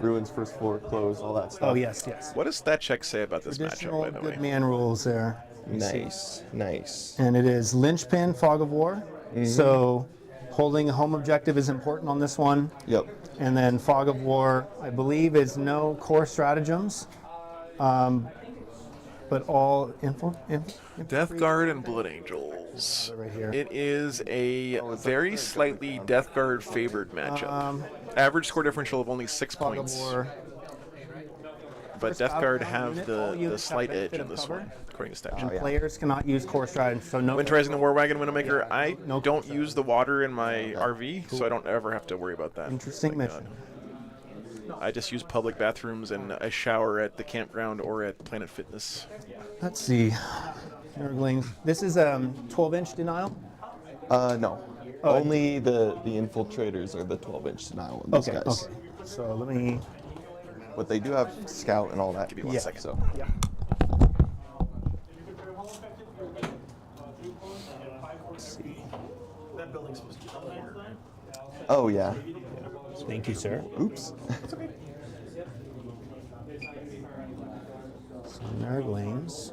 Ruins first floor closed, all that stuff. Oh yes, yes. What does Stat Check say about this matchup, Traditional by the good way? man rules there. Nice, nice. And it is Linchpin, Fog of War. So holding a home objective is important on this one. Yep. And then Fog of War, I believe, is no core stratagems, but all Death Guard and Blood Angels. Right here. It is a very slightly Death Guard favored matchup. Average score differential of only 6 Fog of points. War. but First Death Guard battleground have unit, all the units have slight benefit edge of in this cover. one, according to statue. And yeah. players cannot use core stride, so no. Winterizing the War Wagon, Widowmaker. I no don't core use the water in my RV, so I don't ever have to worry about that. Interesting Thank mission. God. I just use public bathrooms and a shower at the campground or at Planet Fitness. Let's see. Nurglings. This is 12-inch denial. No. Oh, Only the infiltrators are the 12-inch denial in these Okay. guys. Okay. So let me. But they do have scout and all that. Give me one Yeah. second. So Yeah. Let's see. That building's supposed to be up here, right? oh yeah. Thank you, sir. Oops. So Nurglings.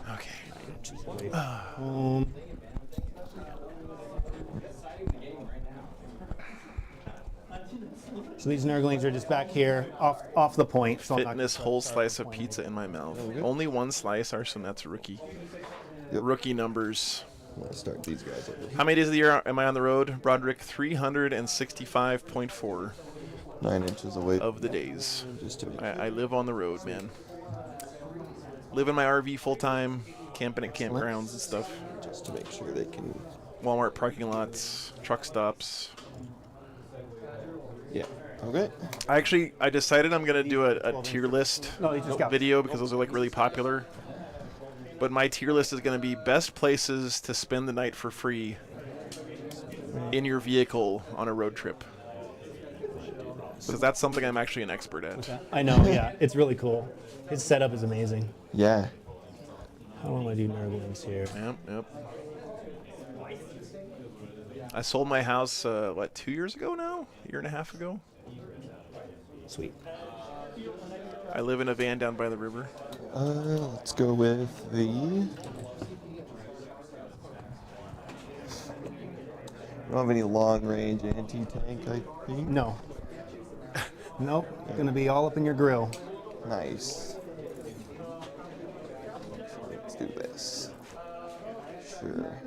Okay. So these Nurglings are just back here, off the point. So I'm not Fitness gonna whole start slice of pointing. pizza in my mouth. Only one slice, Arson. That's rookie. Yep. Rookie numbers. I'm gonna start these guys over here. How many days of the year am I on the road, Broderick? 365.4 9 inches away. of the days. Just to I live on the road, man. Live in my RV full time, camping at campgrounds and stuff. just to make sure they can. Walmart parking lots, truck stops. Yeah. Okay. I decided I'm gonna do a tier list No, he just got- video because those are like really popular. But my tier list is gonna be best places to spend the night for free in your vehicle on a road trip. Because that's something I'm actually an expert at. I know, yeah. It's really cool. His setup is amazing. Yeah. How do I do Nurglings here? Yep, yep. I sold my house, 2 years ago now? A year and a half ago? Sweet. I live in a van down by the river. Let's go with the. Don't have any long range anti-tank, I think. No. Nope. Gonna be all up in your grill. Nice. Let's do this. Sure.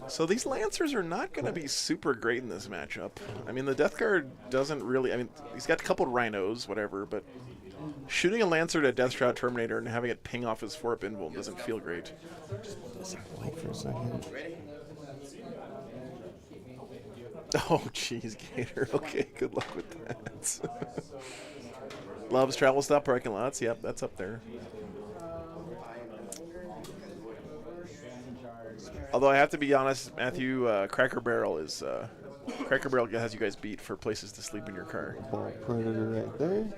So these Lancers are not going to be super great in this matchup. I mean, the Death Guard doesn't really... I mean, he's got a couple of Rhinos, whatever, but shooting a Lancer to Death Shroud Terminator and having it ping off his 4-up invuln doesn't feel great. Wait for a second. Oh, jeez, Gator. Okay, good luck with that. Loves travel stop parking lots. Yep, that's up there. Although I have to be honest, Matthew, Cracker Barrel has you guys beat for places to sleep in your car. Ball Predator right there.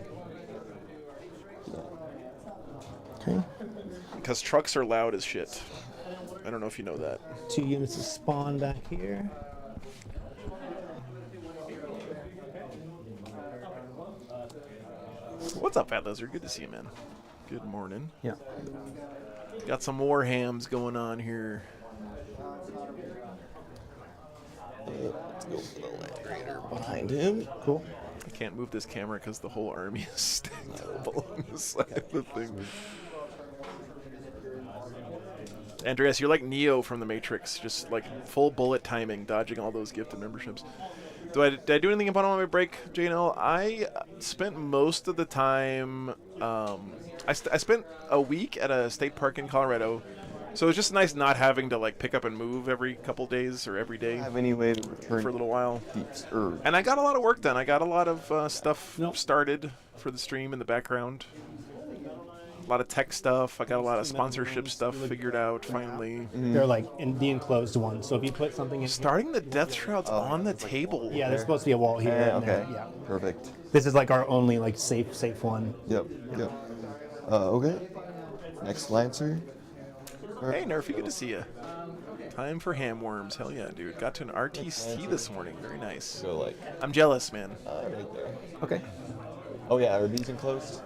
Okay. Because trucks are loud as shit. I don't know if you know that. 2 units of spawn back here. What's up, Fat Lizard? Good to see you, man. Good morning. Yeah. Got some more hams going on here. Let's go for the Land Raider behind him. Cool. I can't move this camera because the whole army is stacked up along the side of the thing. Andreas, you're like Neo from the Matrix, just like full bullet timing, dodging all those gifted memberships. Did I do anything about on my break, JNL? I spent most of the time. I spent a week at a state park in Colorado, so it was just nice not having to like pick up and move every couple days or every day Have any way to return for a little while. deeps or And I got a lot of work done. I got a lot of stuff Nope. started for the stream in the background. A lot of tech stuff. I got a lot of sponsorship stuff figured out finally. They're like in the enclosed one. So if you put something in Starting the Death Shrouds on the table. yeah, there's supposed to be a wall here. Yeah, and okay. there. Yeah. Perfect. This is like our only like safe one. Yep. Yep. Okay. Next Lancer. Hey, Nerfy, good to see you. Time for ham worms. Hell yeah, dude. Got to an RTC this morning. Very nice. So like I'm jealous, man. right there. Okay. Oh yeah, are these enclosed?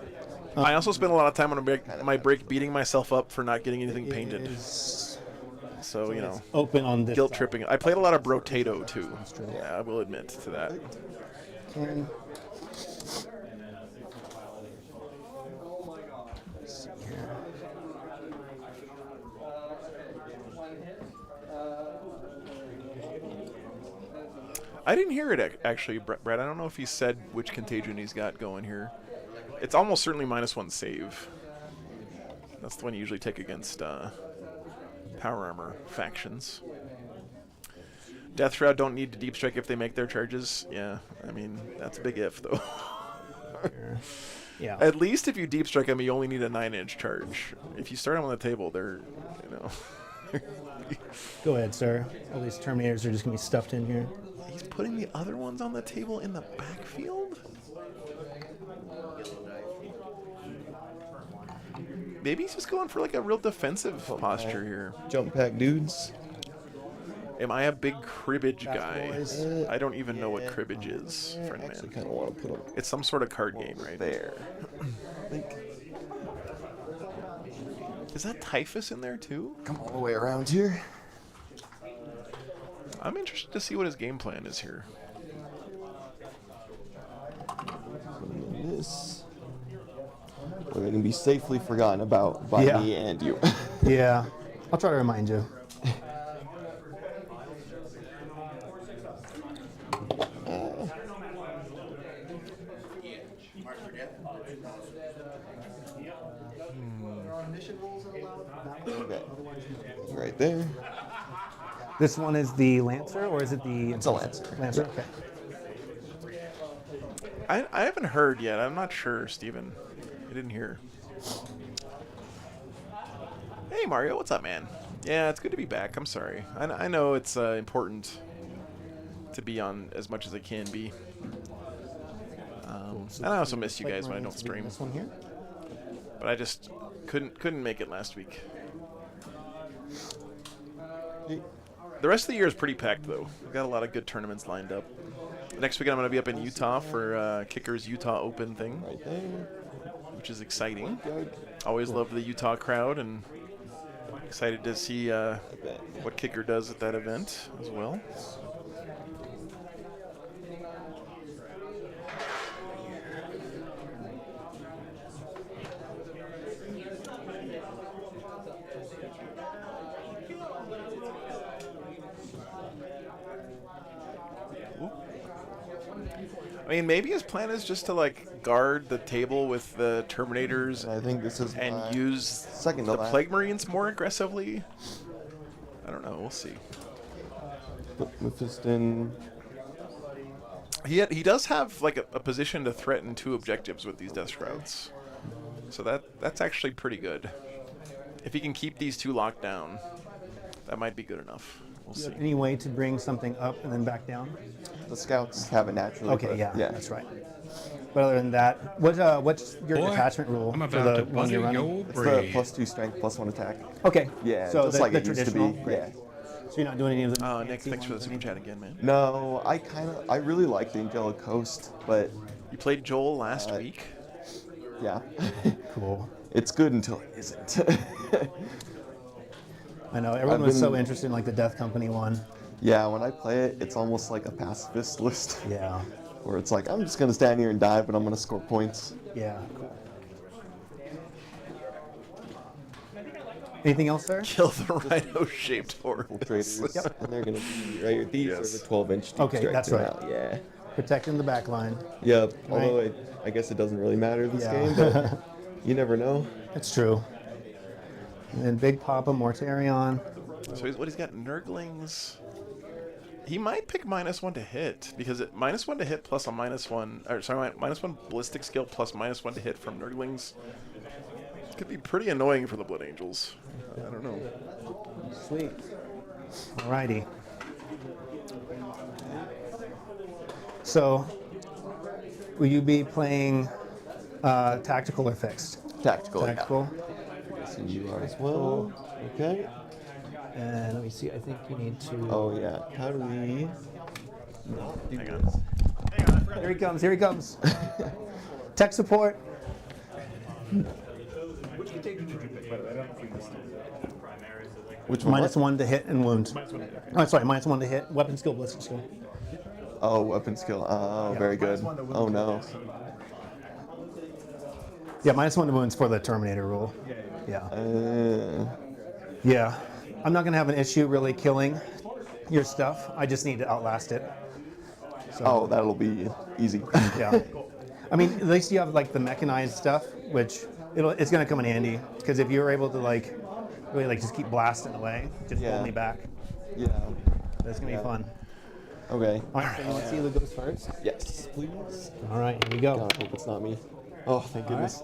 I also spent a lot of time on my break beating myself up for not getting anything painted. Is So, you know, open on this guilt side. tripping. I played a lot of Brotato, too. Yeah, I will admit to that. And I didn't hear it actually, Brad. I don't know if he said which contagion he's got going here. It's almost certainly -1 save. That's the one you usually take against power armor factions. Death Shroud don't need to deep strike if they make their charges. Yeah, I mean, that's a big if, though. Yeah. At least if you deep strike them, you only need a 9-inch charge. If you start them on the table, they're, you know. Go ahead, sir. All these Terminators are just going to be stuffed in here. He's putting the other ones on the table in the backfield? Maybe he's just going for like a real defensive posture here. Jump pack dudes. Am I a big cribbage Fast guy? boys. I don't even know what cribbage is, friend I actually man. kind of want to put them It's some sort of card game, right? there. I think Is that Typhus in there too? come all the way around here. I'm interested to see what his game plan is here. This. We're going to be safely forgotten about by Yeah. me and you. Yeah. I'll try to remind you. Okay. Right there. This one is the Lancer, or is it the... It's a Lancer. Lancer, okay. I haven't heard yet. I'm not sure, Steven. I didn't hear. Hey, Mario. What's up, man? Yeah, it's good to be back. I'm sorry. I know it's important to be on as much as I can be. And I also miss you guys when I don't stream. This one here. But I just couldn't make it last week. The rest of the year is pretty packed, though. We've got a lot of good tournaments lined up. Next weekend, I'm going to be up in Utah for Kicker's Utah Open thing, Right there. which is exciting. Good. Always love the Utah crowd, and excited to see what Kicker does at that event as well. I mean, maybe his plan is just to like guard the table with the Terminators I think this is my and use second to the last. Plague Marines more aggressively. I don't know. We'll see. Mephiston. He does have like a position to threaten 2 objectives with these Death Shrouds, so that's actually pretty good. If he can keep these 2 locked down, that might be good enough. We'll Do you see. have any way to bring something up and then back down? The scouts have it naturally. Okay, but yeah, yeah. that's right. But other than that, what's your Boy, detachment rule I'm for about the to one you're butter running? your It's the brain. +2 strength, +1 attack. Okay. Yeah, so just the, like the it used to traditional. be. Great. Yeah. So you're not doing any of the. Nick, fancy thanks for the ones, super anything? chat again, man. No, I really like the Angelic Coast, but You played Joel last week. yeah, Cool. it's good until it isn't. I know everyone was so been- interested in like the Death Company one. Yeah, when I play it, it's almost like a pacifist list, Yeah. where it's like I'm just gonna stand here and die, but I'm gonna score points. Yeah. Cool. Anything else, sir? Kill the rhino-shaped horse. Traders, and they're gonna be right here. These Yes. are the 12-inch. deep Okay, strike that's now. right. Yeah. Protecting the back line. Yep. Although I guess it doesn't really matter this Yeah. game, but you never know. That's true. And then Big Papa Mortarion. So he's got Nurglings. He might pick -1 to hit because -1 to hit plus a -1, or sorry, -1 ballistic skill plus -1 to hit from Nurglings could be pretty annoying for the Blood Angels. I don't know. Sweet. Alrighty. So, will you be playing tactical or fixed? Tactical. Tactical. Yeah. So you are as well. Okay. And let me see. I think we need to. Oh yeah. How do we? Hang on. Here he comes. Here he comes. Tech support. Which contagion did you pick, by the way? I don't know if you missed it. Which one? -1 to hit and wound. Oh, sorry. -1 to hit. Weapon skill, ballistic skill. Oh, weapon skill. Oh, very good. Oh no. Yeah, -1 to wounds for the Terminator rule. Yeah. Yeah. I'm not gonna have an issue really killing your stuff. I just need to outlast it. So, Oh, that'll be easy. yeah. I mean, at least you have like the mechanized stuff, which it's going to come in handy because if you're able to like really like just keep blasting away, just Yeah. hold me back. Yeah. That's going to Yeah. be fun. Okay. All right, so let's see who goes first. Yes, please. All right, here we go. God, I hope it's not me. Oh, thank goodness.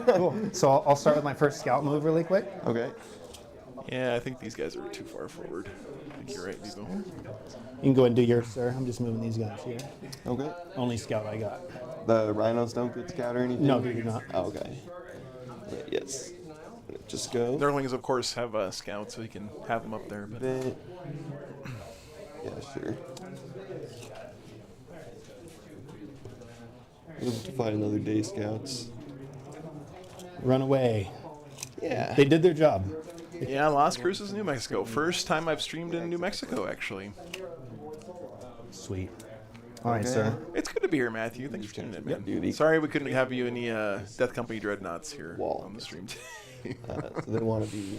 Cool. So I'll start with my first scout move really quick. Okay. Yeah, I think these guys are too far forward. I think you're right, Debo. You can go ahead and do yours, sir. I'm just moving these guys here. Okay. Only scout I got. The rhinos don't get scout or anything? No, they do not. Oh, okay. Yes. Just go. Nurglings, of course, have scouts, so you can have them up there. But Then, yeah, sure. Live to fight another day, scouts. Run away. Yeah. They did their job. yeah, Las Cruces, New Mexico. First time I've streamed in New Mexico, actually. Sweet. All right, Okay. sir. It's good to be here, Matthew. Thanks for tuning in, man. Yep, duty. Sorry we couldn't have you any Death Company Dreadnoughts here Wall. on the stream. So they want to be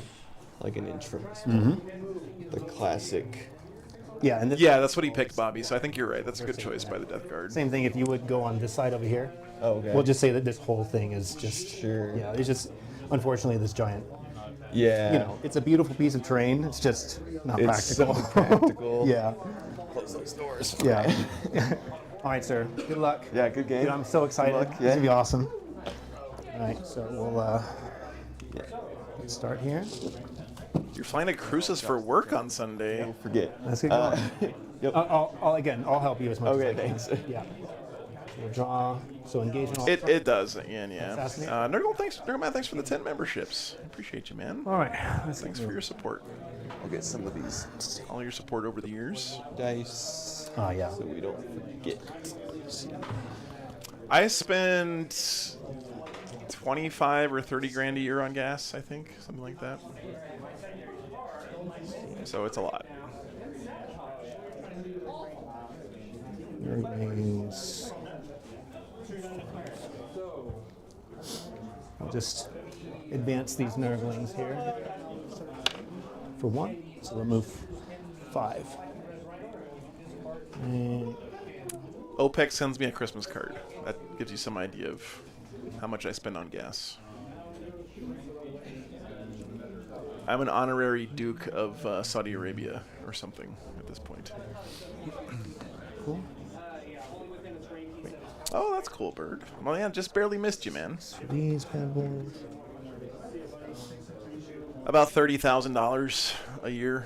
like an inch from us. The classic. Yeah, and this yeah, that's what he picked, Bobby. So I think you're right. That's a good choice by the Death Guard. same thing if you would go on this side over here. Oh, okay. We'll just say that this whole thing is just Sure. Yeah, it's just unfortunately this giant. Yeah. You know, it's a beautiful piece of terrain. It's just not It's practical. so practical. yeah. Close those doors. Yeah. All right, sir. Good luck. Yeah, good game. Dude, I'm so excited. Good luck, This yeah. is gonna be awesome. All right, so we'll start here. You're flying to Cruces for work on Sunday. Don't forget. Let's get going. Yep. I'll help you as much Okay, as I can. thanks. Yeah. We'll draw. So engagement. It does, Ian, yeah. Assassinate. Nurgle, thanks for the 10 memberships. Appreciate you, man. All right. Thanks for your support. I'll get some of these All your support over the years. dice Oh yeah. so we don't forget. I spend 25 or 30 grand a year on gas, I think, something like that. So it's a lot. Nurglings. I'll just advance these Nurglings here for 1. So we'll move 5. And OPEC sends me a Christmas card. That gives you some idea of how much I spend on gas. I'm an honorary Duke of Saudi Arabia or something at this point. cool. Oh, that's cool, Bird. Well, yeah, just barely missed you, man. So these bad boys. About $30,000 a year,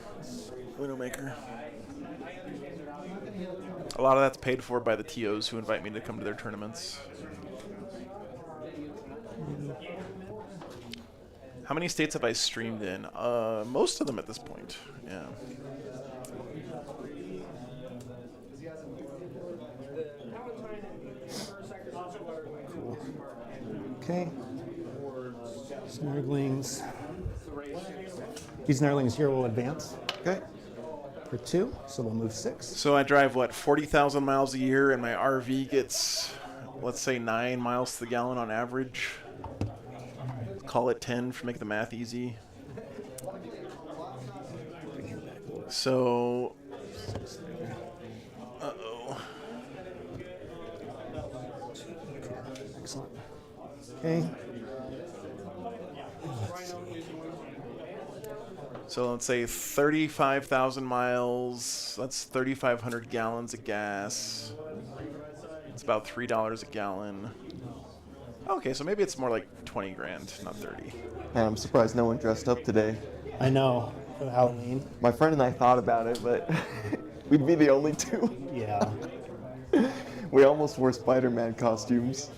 Widowmaker. A lot of that's paid for by the TOs who invite me to come to their tournaments. How many states have I streamed in? Most of them at this point, yeah. Okay. Snurglings. These Snurglings here will advance Okay. for 2, so we'll move 6. So I drive, what, 40,000 miles a year, and my RV gets, let's say, 9 miles to the gallon on average. Call it 10 for make the math easy. So, uh-oh. Excellent. Okay. So let's say 35,000 miles. That's 3,500 gallons of gas. It's about $3 a gallon. Okay, so maybe it's more like 20 grand, not 30. Man, I'm surprised no one dressed up today. I know, for Halloween. My friend and I thought about it, but we'd be the only two. Yeah. We almost wore Spider-Man costumes.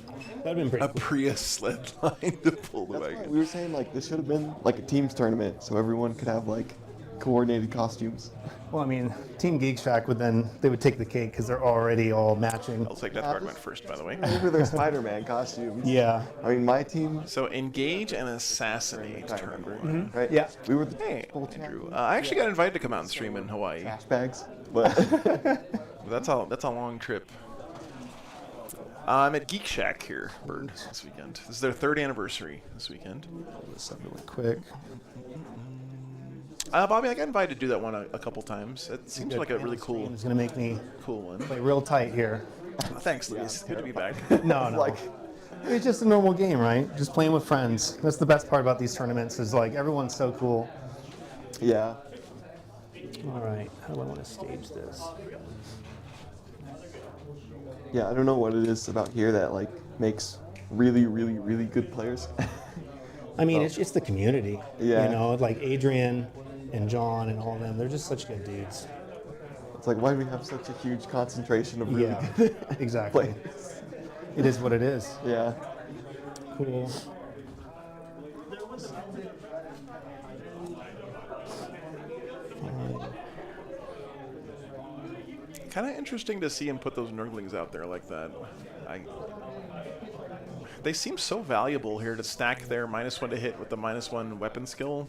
That'd been pretty A cool. Prius sled line to pull the That's why wagon. we were saying like this should have been like a teams tournament, so everyone could have like coordinated costumes. Well, I mean, Team Geek Shack they would take the cake because they're already all matching. I'll take Death Guard went first, by the way. Over their Spider-Man costumes. Yeah. I mean, my team. So engage and assassinate. I turn remember. one. Right? Yeah. We were the Hey, whole Andrew. I actually got invited to come out and stream in Hawaii. trash bags, but That's a long trip. I'm at Geek Shack here, Bird, this weekend. This is their 3rd anniversary this weekend. Pull this up really quick. Bobby, I got invited to do that one a couple times. It seems like a really cool It's gonna make me one. play real tight here. Thanks, Luis. Good to be back. No, no. Like, It's just a normal game, right? Just playing with friends. That's the best part about these tournaments is like everyone's so cool. yeah. All right, how do I want to stage this? Yeah, I don't know what it is about here that like makes really, really, really good players. I mean, it's the community. Yeah. You know, like Adrian and John and all of them. They're just such good dudes. It's like, why do we have such a huge concentration of really Yeah, good exactly. players? It is what it is. Yeah. Cool. Kind of interesting to see him put those Nurglings out there like that. They seem so valuable here to stack their -1 to hit with the -1 weapon skill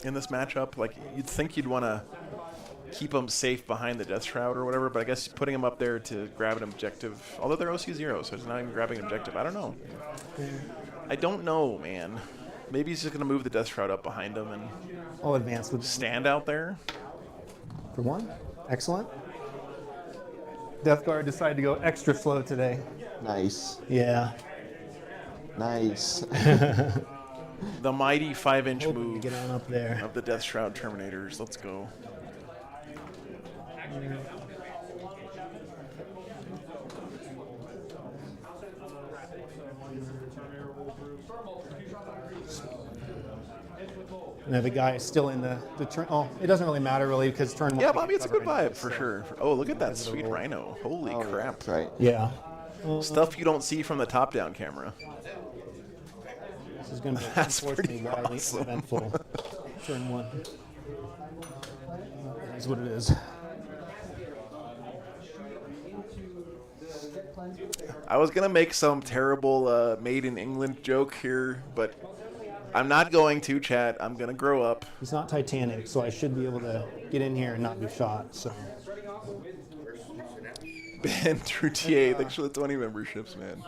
in this matchup. Like, you'd think you'd want to keep them safe behind the Death Shroud or whatever, but I guess putting them up there to grab an objective, although they're OC0, so it's not even grabbing an objective. I don't know. I don't know, man. Maybe he's just going to move the Death Shroud up behind him and I'll advance with stand out there. for one. Excellent. Death Guard decided to go extra slow today. Nice. Yeah. Nice. The mighty 5-inch Hoping to move get on up there. of the Death Shroud Terminators. Let's go. And then the guy is still in the turn. Oh, it doesn't really matter really because turn one. Yeah, we Bobby, can it's a cover good vibe anyway, for so- sure. Oh, look at that sweet rhino. Holy Oh, yeah, crap. that's right. Yeah. Stuff you don't see from the top-down camera. This is going to be That's unfortunately pretty wildly awesome. uneventful. Turn one. It is what it is. I was going to make some terrible made in England joke here, but I'm not going to, chat. I'm going to grow up. He's not Titanic, so I should be able to get in here and not be shot. So Ben Troutier, thanks for the 20 memberships, man.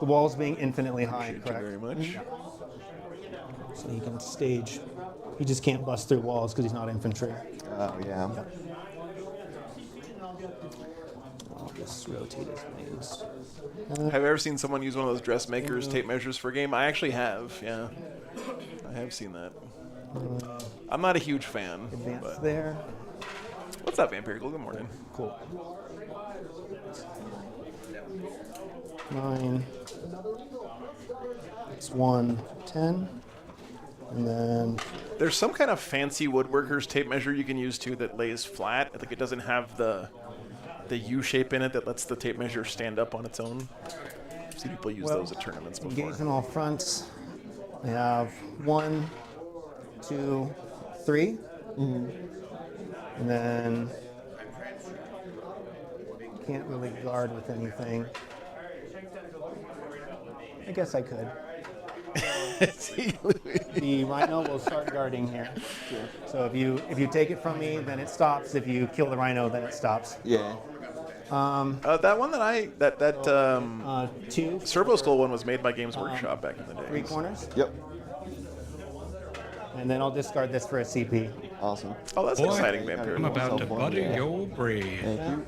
the wall's being infinitely high, Appreciate you correct? very much. So he can stage. He just can't bust through walls because he's not infantry. Oh, yeah. I'll just rotate his wings. Have you ever seen someone use one of those dressmakers tape measures for a game? I actually have, yeah. I have seen that. I'm not a huge fan. Advance But there. what's up, Vampire Eagle? Good morning. Cool. 9. It's 1, 10. And then There's some kind of fancy woodworker's tape measure you can use too that lays flat. I think it doesn't have the U shape in it that lets the tape measure stand up on its own. I've seen people use those at tournaments before. engage on all fronts. I have 1, 2, 3. And then can't really guard with anything. I guess I could. The rhino will start guarding here. So if you take it from me, then it stops. If you kill the rhino, then it stops. Yeah. That one that 2, Servo Skull one was made by Games Workshop back in the day. 3 corners, Yep. and then I'll discard this for a CP. Awesome. Oh, that's Boy, exciting, Vampire I'm Eagle. about to butter your brain. Thank you.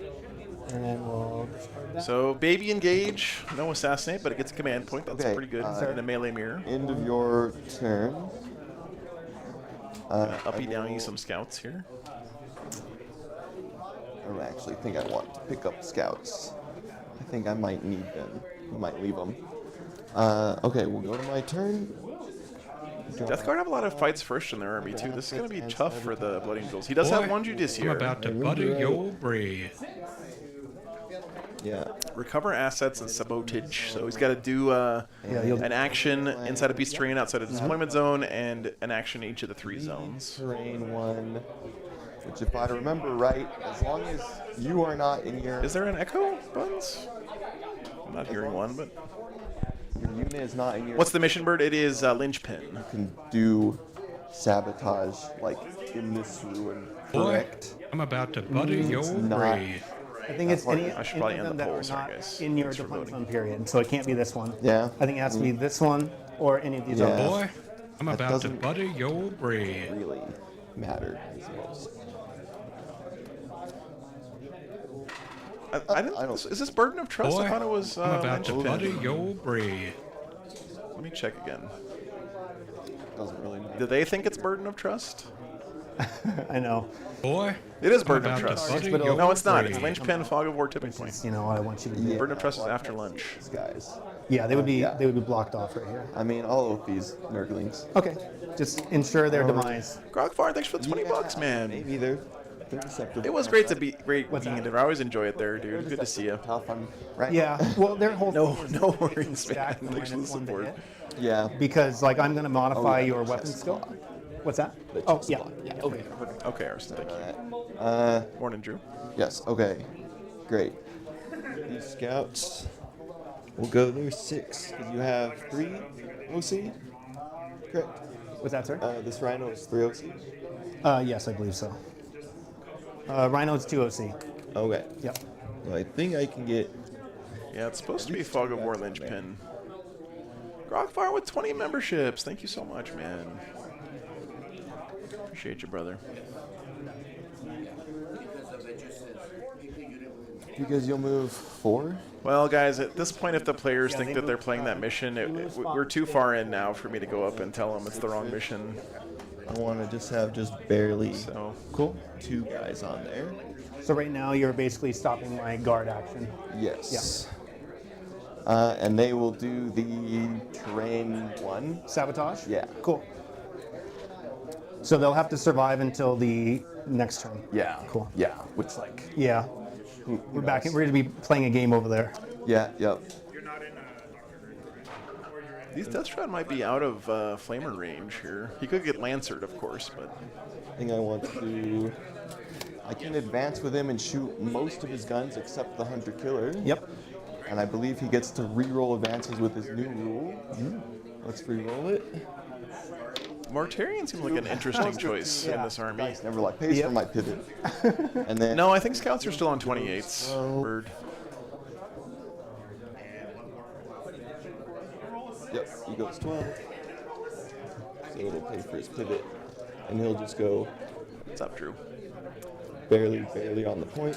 And then we'll discard that. So, baby engage, no assassinate, but it gets a command point. That's Okay, pretty good. In a melee mirror. End of your turn. Uppy downy some scouts here. I don't actually think I want to pick up scouts. I think I might need them. I might leave them. Okay, we'll go to my turn. Death Guard have a lot of fights first in their army too. This is going to be tough for the Blood Angels. He does have one I'm Judiciary. about to butter your brain. Yeah. Recover assets and sabotage. So he's got to do you'll- an action inside a piece of terrain outside of the deployment zone and an action in each of the 3 zones. Terrain 1. Which, if I remember right, as long as you are not in your Is there an echo, Buns? I'm not hearing one, but your unit is not in your what's the mission bird? It is Linchpin. you can do sabotage like in this ruin. Boy, Correct. I'm about to butter your not. brain. I think it's any, I should any probably of end them the that poll, are sorry, not guys. in your Thanks for deployment voting. zone period. So it can't be this one. Yeah. I think it has to be this one or any of these Yeah. others. Boy, I'm That about to doesn't butter your bread. really matter as most. I don't. Is this Burden of Trust? Boy, I thought it was I'm about to Linchpin. butter your bread. Let me check again. Doesn't really matter. Do they think it's Burden of Trust? I know. Boy, It is I'm Burden of about to Trust. butter But your No, it's not. It's bread. Linchpin, Fog of War, Tipping Point. You know what I want you to do. Yeah. Burden of Trust is after lunch. These guys. Yeah, they would be Yeah. they would be blocked off right here. I mean, all of these Nurglings. Okay, just ensure their demise. Grogfar, thanks for the 20 bucks, man. Maybe they're acceptable. It was great to be being What's in that? Denver. I always enjoy it there, dude. Good to see you. Tough on, right? Yeah, well, their whole No, thing is no that you can worries, man. stack the Thanks for the -1 to support. hit, Yeah. because like I'm gonna modify yeah, your the weapon chest skill. block. What's that? The Oh chest yeah, block. yeah. Okay, perfect. Okay, Arson, thank you. Morning, Drew. Yes. Okay. Great. These scouts will go there 6 because you have 3 OC. Correct. What's that, sir? This rhino is 3 OC. Yes, I believe so. Rhino's 2 OC. Okay. Yep. So I think I can get. Yeah, it's supposed to be Fog of War Linchpin. Grogfire with 20 memberships. Thank you so much, man. Appreciate you, brother. Because you'll move 4. Well, guys, at this point, if the players Yeah, think they that they're move, playing that mission, we're too far in now for me to go up and tell them it's the wrong mission. I want to just have barely So, Cool. 2 guys on there. So right now you're basically stopping my guard action. Yes. And they will do the terrain 1. Sabotage? Yeah. Cool. So they'll have to survive until the next turn. Yeah. Cool. Yeah. Which like. Yeah. We're back. We're going to be playing a game over there. Yeah. Yep. these Deathshroud might be out of Flamer range here. He could get Lancered, of course, but I think I want to. I can advance with him and shoot most of his guns except the Hunter Killer. Yep. And I believe he gets to re-roll advances with his new rule. Let's re-roll it. Mortarion seems like an interesting choice in Yeah. this army. Nice. Never like pays Yep. for my pivot. And then. No, I think Scouts are still on 28s. Oh. Bird. Yep. He goes 12. So it'll pay for his pivot, and he'll just go What's up, Drew? barely on the point.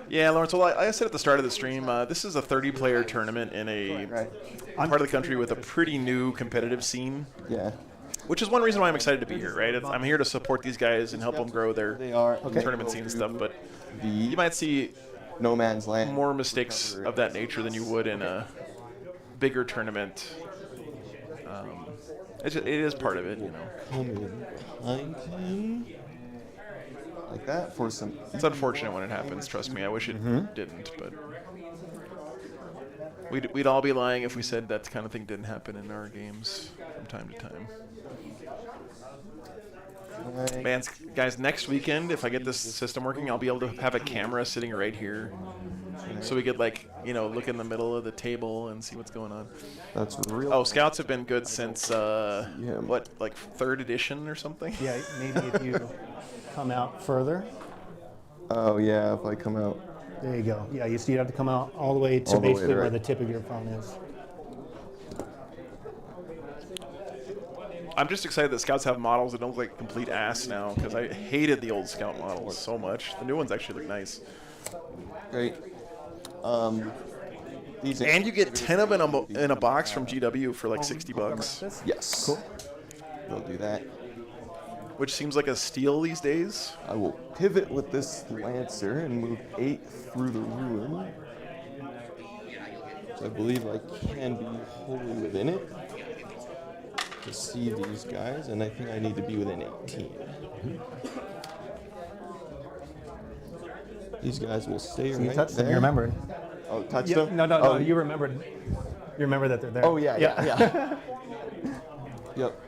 Yeah, Lawrence, well, like I said at the start of the stream, this is a 30-player tournament in a Right. part of the country with a pretty new competitive scene, Yeah. which is one reason why I'm excited to be here, right? I'm here to support these guys and help them grow their They are tournament scene stuff, but the you might see no man's land. more mistakes of that nature than you would in a bigger tournament. It is part of it, you know. Come in behind him. Like that for some. It's unfortunate when it happens, trust me. I wish it didn't, but we'd all be lying if we said that kind of thing didn't happen in our games from time to time. Man, guys, next weekend, if I get this system working, I'll be able to have a camera sitting right here. So we could, like, you know, look in the middle of the table and see what's going on. That's real. Oh, Scouts have been good since, what, like 3rd edition or something? Yeah, maybe if you come out further. Oh yeah, if I come out. There you go. Yeah, you see you have to come out all the way to All the way basically to where right. the tip of your phone is. I'm just excited that Scouts have models that don't look like complete ass now, because I hated the old Scout models so much. The new ones actually look nice. Great. These. And you get 10 of them in a box from GW for like 60 bucks, Yes. Cool. We'll do that. which seems like a steal these days. I will pivot with this Lancer and move 8 through the ruin. So I believe I can be wholly within it to see these guys, and I think I need to be within 18. These guys will stay You right touched them. there. You remembered. Oh, touched Yeah, them? no. Oh, You remembered. You remember that they're there. Oh, yeah. Yep.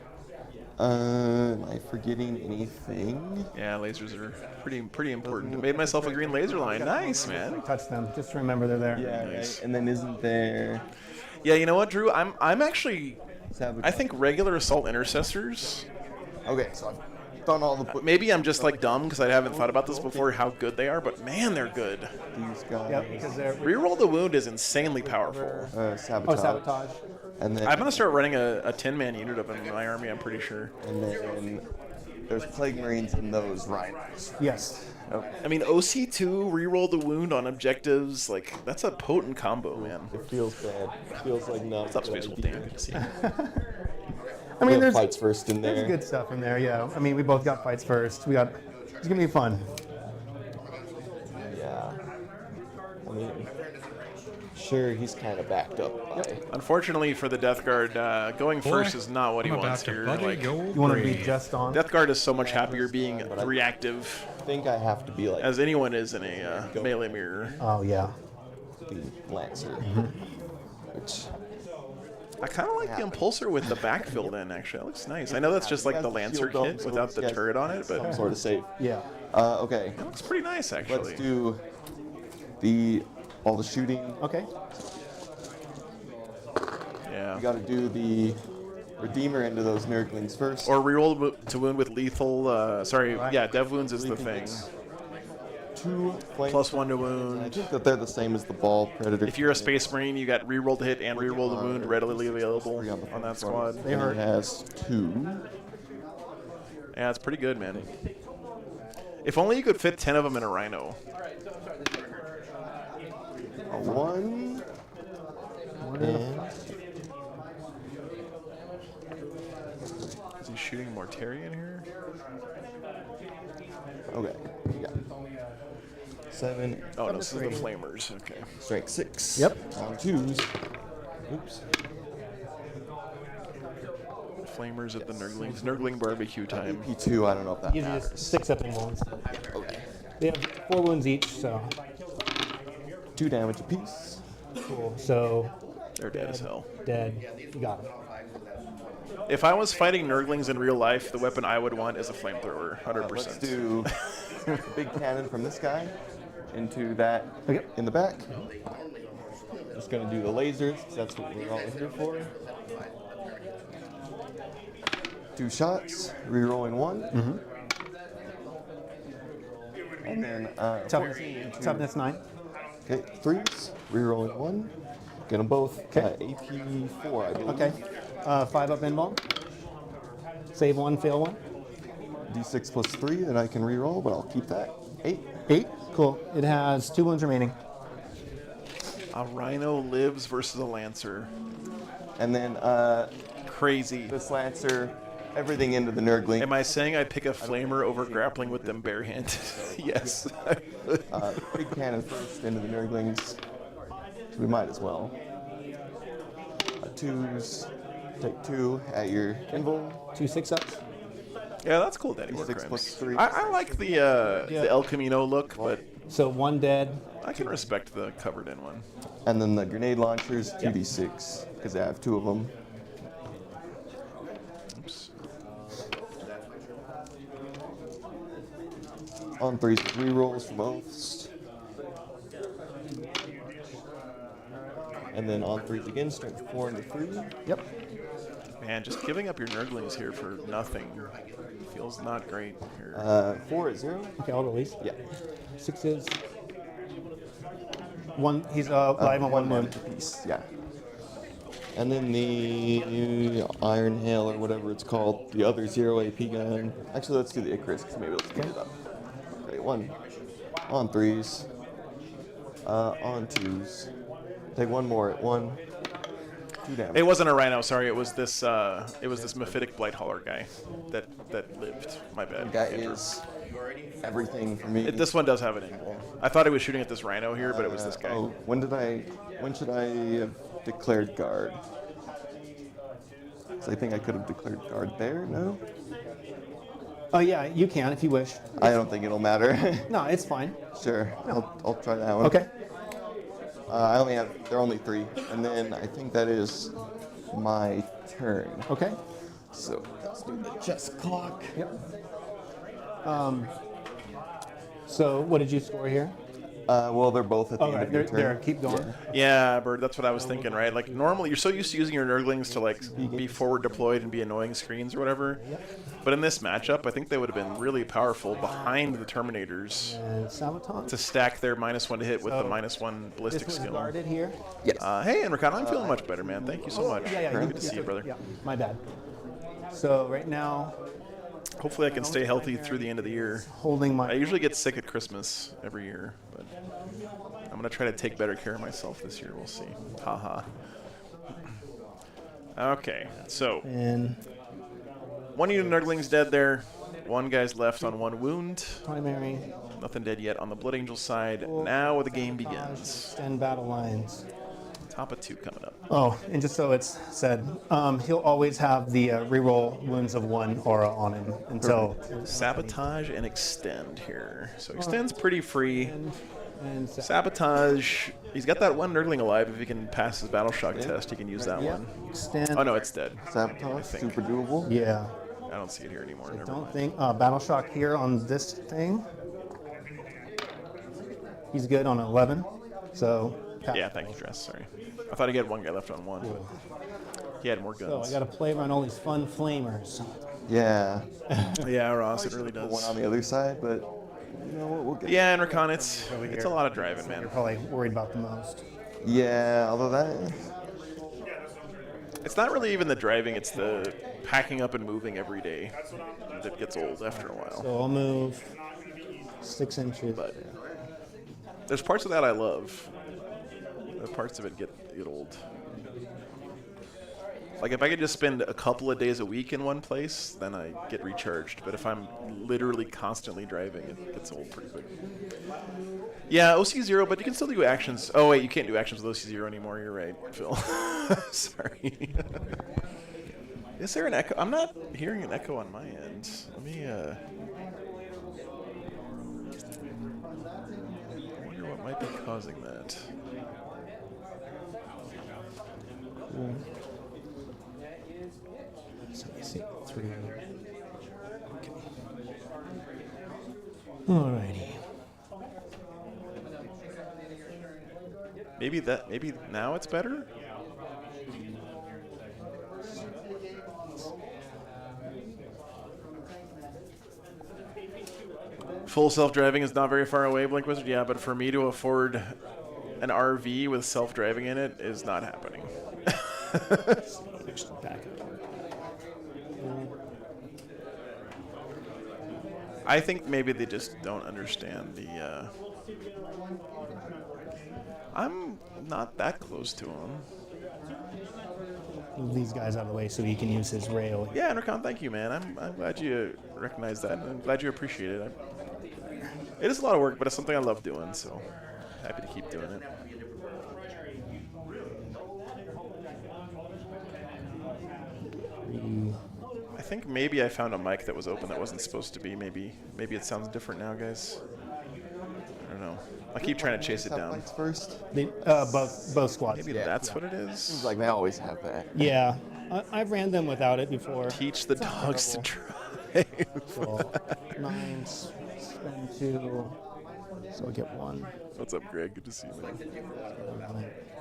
Am I forgetting anything? Yeah, lasers are pretty important. I made myself a green laser line. Nice, man. Touch them. Just remember they're there. Yeah, Nice. right. And then isn't there Yeah, you know what, Drew? I'm actually. sabotage? I think regular assault intercestors. Okay, so I've done all the Maybe I'm just like dumb because I haven't thought about this before. How good they are, but man, they're good. these guys. Yep, because they're. Reroll the wound is insanely powerful. Oh, Sabotage. sabotage. And then I'm gonna start running a 10-man unit of them in my army. I'm pretty sure. And then there's Plague Marines and those Rhinos. Yes. I mean, OC2 reroll the wound on objectives. Like that's a potent combo, man. It feels bad. It feels like not. What's up, Space Wolf Dan? I mean, there's fights first in there. There's good stuff in there, yeah. I mean, we both got fights first. It's gonna be fun. Yeah. I mean, sure, he's kind of backed up by. Unfortunately for the Death Guard, going Boy, first is not what he I'm about wants to here. buddy Like, your You want to be brain. just on. Death Guard is so much happier being reactive, I think I have to be like as anyone is in a melee mirror. Oh yeah. the Lancer, which I kind of like the Impulsor with the back filled in, actually. That looks nice. I know that's just like the Lancer kit without the turret on it, but some sort of safe. Yeah. Okay, it looks pretty nice, let's actually. do all the shooting. Okay. Yeah. We got to do the Redeemer into those Nurglings first. Or reroll to wound with lethal. Dev wounds is the Lethal thing. hits. 2 flame. +1 to I wound. think that they're the same as the Ball Predator. If you're a Space Marine, you got reroll to hit and reroll the wound readily available on that squad. They and hurt. he has 2. Yeah, it's pretty good, man. If only you could fit 10 of them in a Rhino. A 1. And Is he shooting Mortarion here? okay, yeah. 7. Oh, no, this is the Flamers. Okay. Strength 6. Yep. On 2s. Oops. Flamers at the Nurglings. Nurgling barbecue time. P2, I don't know if that Usually just matters. 6 upping wounds. Okay. They have 4 wounds each, so 2 damage apiece. cool. So They're dead as hell. dead. You got him. If I was fighting Nurglings in real life, the weapon I would want is a flamethrower, 100%. Let's do the big cannon from this guy into that Okay. in the back. Just gonna do the lasers, 'cause that's what we're all here for. 2 shots, rerolling 1. And then poison into- Toughness 9. Okay, 3s, rerolling 1. Get them both Okay. AP 4, I believe. Okay. 5 up inball. Save 1, fail 1. D6 plus 3, then I can reroll, but I'll keep that. 8. 8. Cool. It has 2 wounds remaining. A Rhino lives versus a Lancer. And then Crazy. this Lancer, everything into the Nurgling. Am I saying I pick a Flamer over grappling with them barehanded? Yes. Big cannon first into the Nurglings. So we might as well. 2s, take 2 at your invul. 2 6-ups. Yeah, that's cool, Daddy D6 plus Warcrimes. 3. I like the El Camino look, but So 1 dead. I can respect the covered in one. And then the grenade launchers, 2d6, because I have 2 of them. Oops. On 3s, 3 rolls for most. And then on 3s again, strength 4 into 3. Yep. Man, just giving up your Nurglings here for nothing feels not great here. 4 at 0. Okay, I'll release. Yeah. 6s. 1. He's live on 1 wound. Apiece, yeah. And then the Iron Hail, or whatever it's called, the other 0 AP gun. Actually, let's do the Icarus, because maybe let's speed it up. Okay, 1 on 3s, on 2s. Take 1 more at 1. 2 damage. It wasn't a Rhino, sorry. It was this Mephitic Blightholler guy that lived. My bad. That Andrew. is everything for me. This one does have an angle. I thought he was shooting at this Rhino here, but it was this guy. Oh, when should I have declared guard? 'Cause I think I could have declared guard there. No, Oh, yeah, you can if you wish. I don't think it'll matter. No, it's fine. Sure, I'll try that one. Okay. There are only 3, and then I think that is my turn. Okay. So let's do the chess clock. Yep. So what did you score here? Well, they're both at the Oh, end right. of your They're turn. keep going. Yeah, Bird, that's what I was thinking, right? Like, normally, you're so used to using your Nurglings to, like, be forward deployed and be annoying screens or whatever. But in this matchup, I think they would have been really powerful behind the Terminators And Sabaton. to stack their -1 to hit with the So, -1 ballistic This was skill. guarded here. Yes. Hey, Enricon, I'm feeling much better, man. Thank you so much. Yeah, Good to see you, brother. Yeah, my bad. So right now, Hopefully I can stay healthy through the end of the year. holding my. I usually get sick at Christmas every year, but I'm going to try to take better care of myself this year. We'll see. Haha. Okay, so And one unit of Nurgling's dead there. One guy's left on 1 wound. primary. Nothing dead yet on the Blood Angel side. Now the game begins. Extend battle lines. Top of 2 coming up. Oh, and just so it's said, he'll always have the reroll wounds of 1 aura on him until. Sabotage and extend here. So extend's pretty free. And Sabotage, he's got that 1 Nurgling alive. If he can pass his Battle Shock test, he can use that one. extend. Oh no, it's dead. Sabotage, think. super doable. Yeah. I don't see it here anymore. Never Don't mind. think battle shock here on this thing. He's good on 11. So. Yeah, thank you, Dress. Sorry. I thought he had 1 guy left on 1. He had more So guns. I got to play around all these fun flamers. Yeah. Yeah, Ross, it really Put one on does. the other side, but you know what? We'll get. Yeah, Enricon, it's a lot of driving, man. You're probably worried about the most. Yeah. Although that. It's not really even the driving, it's the packing up and moving every day that gets old after a while. So I'll move 6 inches. But there's parts of that I love. The parts of it get old. Like if I could just spend a couple of days a week in one place, then I get recharged. But if I'm literally constantly driving, it gets old pretty quick. Yeah, OC0, but you can still do actions. Oh wait, you can't do actions with OC0 anymore. You're right, Phil. Sorry. Is there an echo? I'm not hearing an echo on my end. Let me. I wonder what might be causing that. So let me see. 3. Okay. Alrighty. Maybe now it's better? Full self-driving is not very far away, Blink Wizard. Yeah, but for me to afford an RV with self-driving in it is not happening. Back up. I think maybe they just don't understand the. I'm not that close to him. Move these guys out of the way so he can use his rail. Yeah, Enricon, thank you, man. I'm glad you recognize that. I'm glad you appreciate it. It is a lot of work, but it's something I love doing, so happy to keep doing it. I think maybe I found a mic that was open that wasn't supposed to be. Maybe it sounds different now, guys. I don't know. I keep trying to chase it down. Lights first. Both squads. Maybe that's what it is. Seems like they always have that. Yeah, I've ran them without it before. Teach the dogs to drive. So 9, spend 2, so I'll get 1. What's up, Greg? Good to see you, man.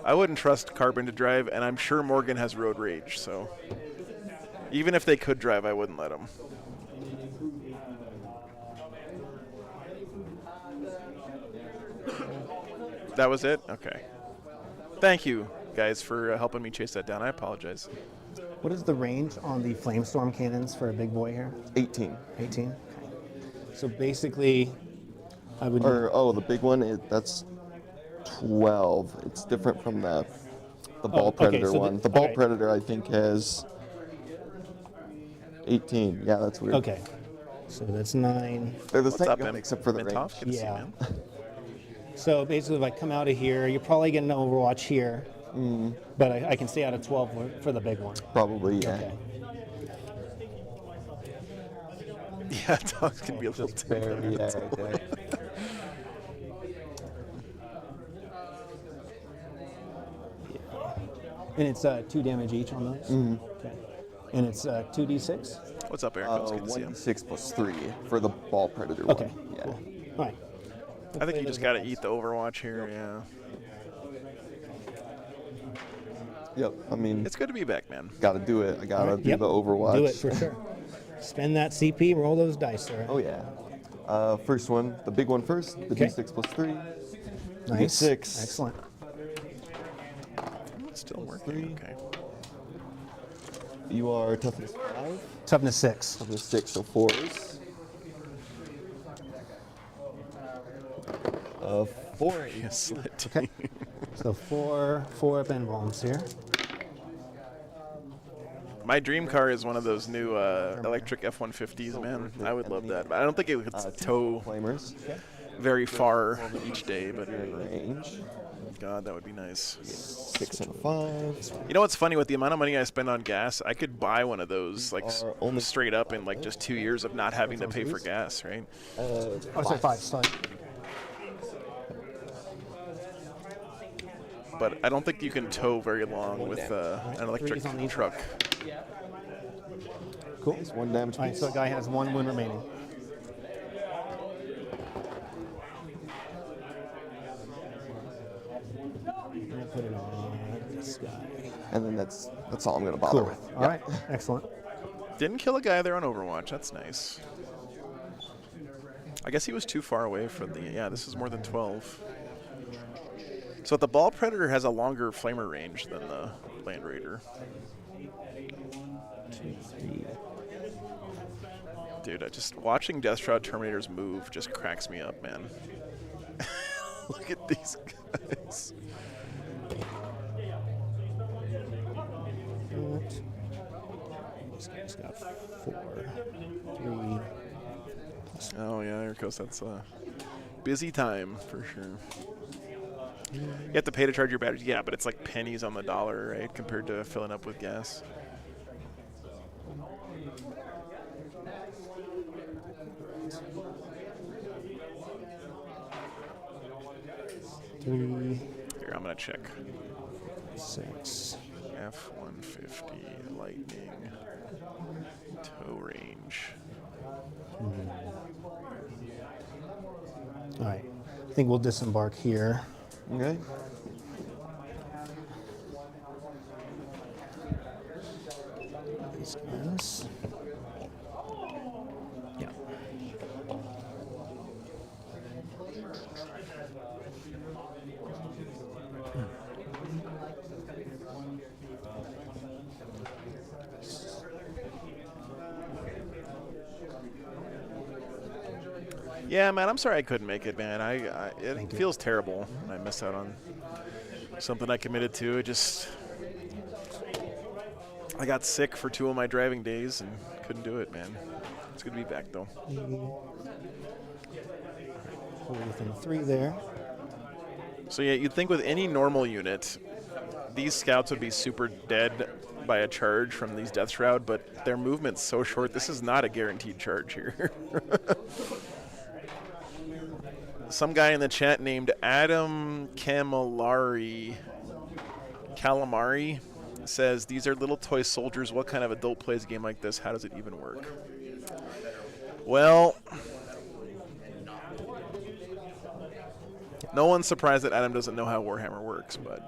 I wouldn't trust Carbon to drive, and I'm sure Morgan has road rage, so even if they could drive, I wouldn't let them. That was it? Okay. Thank you, guys, for helping me chase that down. I apologize. What is the range on the flamestorm cannons for a big boy here? 18. 18. Okay. So basically, I would. Or the big one. That's 12. It's different from the ball okay, predator so one. The ball okay. predator, I think, has 18. Yeah, that's weird. Okay. So that's 9. They're the What's same up, gun except for the range. Mintoff? Good to see you, Yeah. man. So basically, if I come out of here, you're probably getting an Overwatch here. But I can stay out of 12 for the big one. Probably, yeah. Okay. Yeah, dogs can be a little Just barely, yeah, right there. And it's 2 damage each on those? Okay. And it's 2d6? What's up, Eric? It's good to see you. 1d6 plus 3 for the ball predator Okay. one. Yeah. Cool. All right. I think you just got to eat the Overwatch here, yeah. Yep. I mean, It's good to be back, man. got to do it. I got to Alright, do yep. the Overwatch. Do it for sure. Spend that CP, roll those dice, sir. Oh, yeah. First one, the big one first, the Okay. D6 plus 3. Nice. 6. Excellent. It's still working, okay. You are toughness 5. Toughness 6. Toughness 6, so 4s. 4. You slit. Okay. So four up-end bombs here. My dream car is one of those new electric F-150s, man. I would love that. But I don't think it would tow Flamers. very far each day, but Range. God, that would be nice. 6 and a 5. You know what's funny? With the amount of money I spend on gas, I could buy one of those like only straight up in like just 2 years of not having to pay for gas, right? Oh, sorry, 5. Sorry. But I don't think you can tow very long with an electric Threes on each. truck. Cool. 1 damage All right, piece. so the guy has 1 wound remaining. I'm gonna put it on this guy. And then that's all I'm going to bother Cool. with. All right. Excellent. Didn't kill a guy there on Overwatch. That's nice. I guess he was too far away for the... Yeah, this is more than 12. So the Ball Predator has a longer flamer range than the Land Raider. 2, 3. Dude, just watching Death Shroud Terminators move just cracks me up, man. Look at these guys. This guy's got 4, 3. Oh, yeah, here goes. That's a busy time for sure. You have to pay to charge your batteries. Yeah, but it's like pennies on the dollar, right, compared to filling up with gas. Three, Here, I'm going to check. 6. F-150 Lightning tow range. All right. I think we'll disembark here. Okay. These guys. Yeah. Yeah, man, I'm sorry I couldn't make it, man. It feels terrible when I miss out on something I committed to. I got sick for 2 of my driving days and couldn't do it, man. It's good to be back, though. Hold within 3 there. So, yeah, you'd think with any normal unit, these scouts would be super dead by a charge from these Death Shroud, but their movement's so short. This is not a guaranteed charge here. Some guy in the chat named Adam Calamari says, these are little toy soldiers. What kind of adult plays a game like this? How does it even work? Well, no one's surprised that Adam doesn't know how Warhammer works, but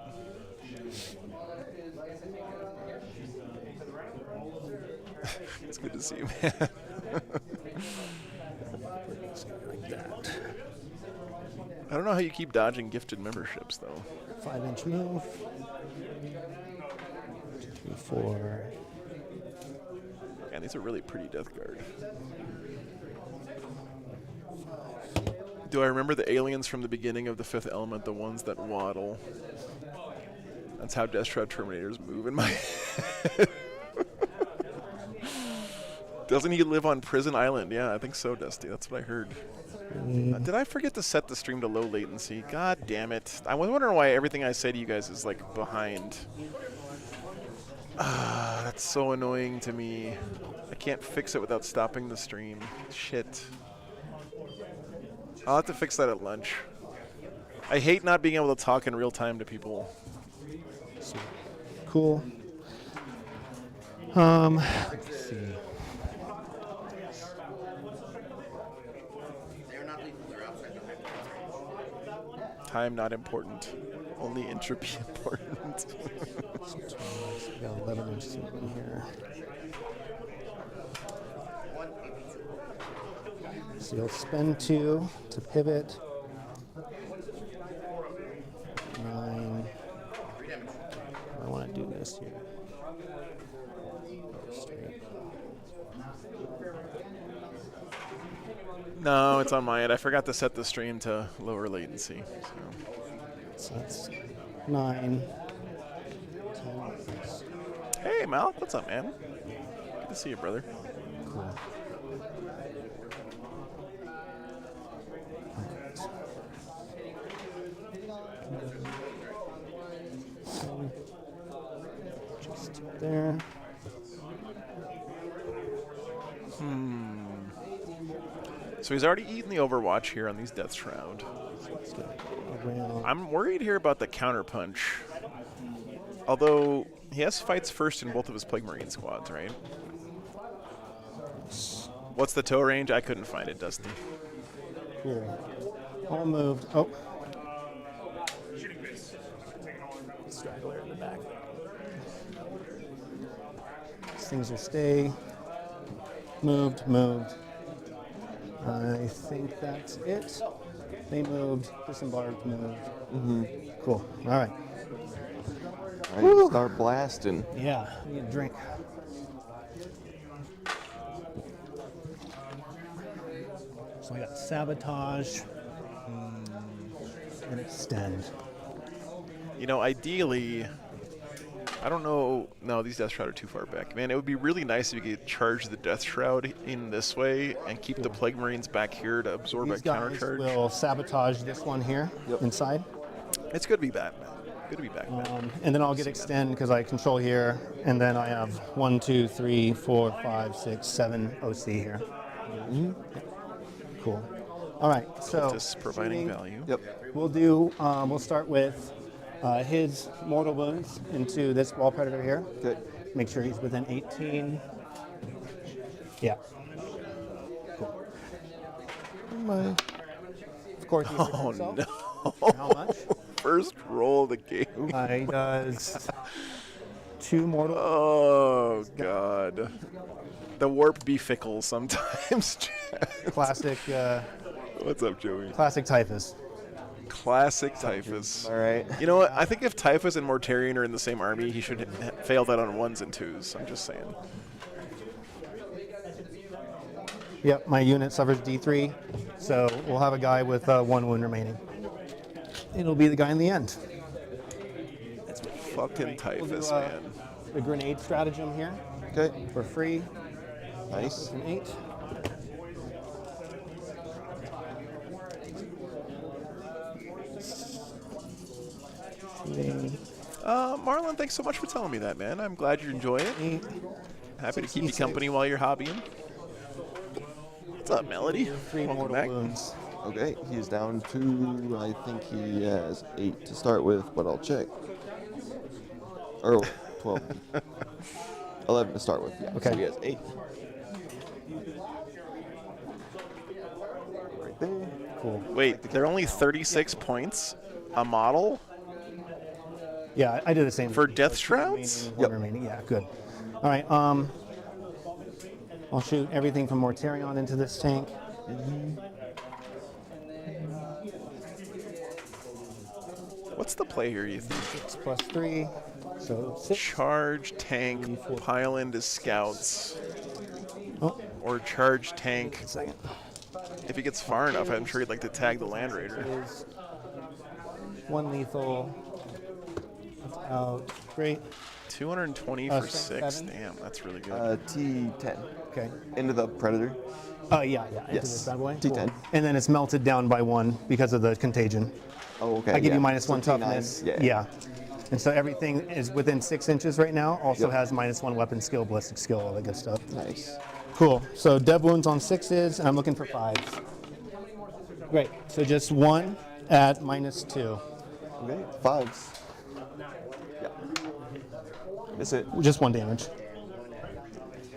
it's good to see you, man. Like that. I don't know how you keep dodging gifted memberships, though. 5-inch move. 2, 3, 4. Man, these are really pretty Death Guard. Do I remember the aliens from the beginning of the Fifth Element, the ones that waddle? That's how Death Shroud Terminators move in my head. Doesn't he live on Prison Island? Yeah, I think so, Dusty. That's what I heard. Did I forget to set the stream to low latency? God damn it. I was wondering why everything I say to you guys is like behind. That's so annoying to me. I can't fix it without stopping the stream. Shit. I'll have to fix that at lunch. I hate not being able to talk in real time to people. Cool. Let's see. Time not important. Only entropy important. We got 11-inch in here. So you'll spend 2 to pivot. 9. I want to do this here. Straight. No, it's on my end. I forgot to set the stream to lower latency. So that's 9. 10. Hey, Mal. What's up, man? Good to see you, brother. Cool. Just there. So he's already eaten the Overwatch here on these Death Shroud. Let's go around. I'm worried here about the counterpunch. Although he has fights first in both of his Plague Marine squads, right? What's the tow range? I couldn't find it, Dusty. Here. All moved. Oh. Straggler in the back. These things will stay. Moved, moved. I think that's it. They moved, disembarked, moved. Cool. All right. All right, start blasting. Yeah, I need a drink. So I got sabotage and extend. You know, ideally, I don't know. No, these Death Shroud are too far back. Man, it would be really nice if you could charge the Death Shroud in this way and keep the Plague Marines back here to absorb These a guys countercharge. will sabotage this one here inside. It's good to be back, man. Good to be back, man. And then I'll get extend because I control here, and then I have 1, 2, 3, 4, 5, 6, 7 OC here. Cool. All right. So Just providing shooting, value. Yep. We'll do. We'll start with his mortal wounds into this wall predator here. Okay. Make sure he's within 18. Yeah. Cool. Of course. He's Oh, himself. no. How much? First roll of the game. He does 2 mortal. Oh, God. The warp be fickle sometimes. Classic. What's up, Joey? Classic typhus. Classic Typhus. All right. You know what? I think if Typhus and Mortarion are in the same army, he should fail that on 1s and 2s. I'm just saying. Yep, my unit suffers D3, so we'll have a guy with 1 wound remaining. It'll be the guy in the end. Fucking Typhus, We'll do, man. The grenade stratagem here Okay. for free. Nice. An 8. Shooting Marlon, thanks so much for telling me that, man. I'm glad you enjoy it. 8. Happy to keep you 66. company while you're hobbying. What's up, Melody? 3 Welcome mortal back. wounds. Okay, he's down to, I think he has 8 to start with, but I'll check. Or 12. 11 to start with, yeah. Okay. So he has 8. Right there. Cool. Wait, they're only 36 points a model? Yeah, I did the same. For thing. Death So 2 Shrouds? remaining, 1 Yep. remaining. Yeah, good. All right. I'll shoot everything from Mortarion into this tank. What's the play here, you think? 6 plus 3, so 6. Charge, tank, pile into scouts, Oh, or charge, tank. second. If he gets far enough, I'm sure he'd like to tag the Land Raider. It is 1 lethal. That's out. Great. 220 for strength 6. 7. Damn, that's really good. T10. Okay. Into the Predator. Oh, yeah. Into Yes. this bad boy. T10. And then it's melted down by 1 because of the contagion. Oh, okay. I give yeah. you minus So 1 T9, toughness. Yeah. And so everything is within 6 inches right now. Also Yep. has minus 1 weapon skill, ballistic skill, all that good stuff. Nice. Cool. So dev wounds on 6s, and I'm looking for 5s. Great. So just 1 at minus 2. Okay. 5s. Yeah. Miss it. Just 1 damage.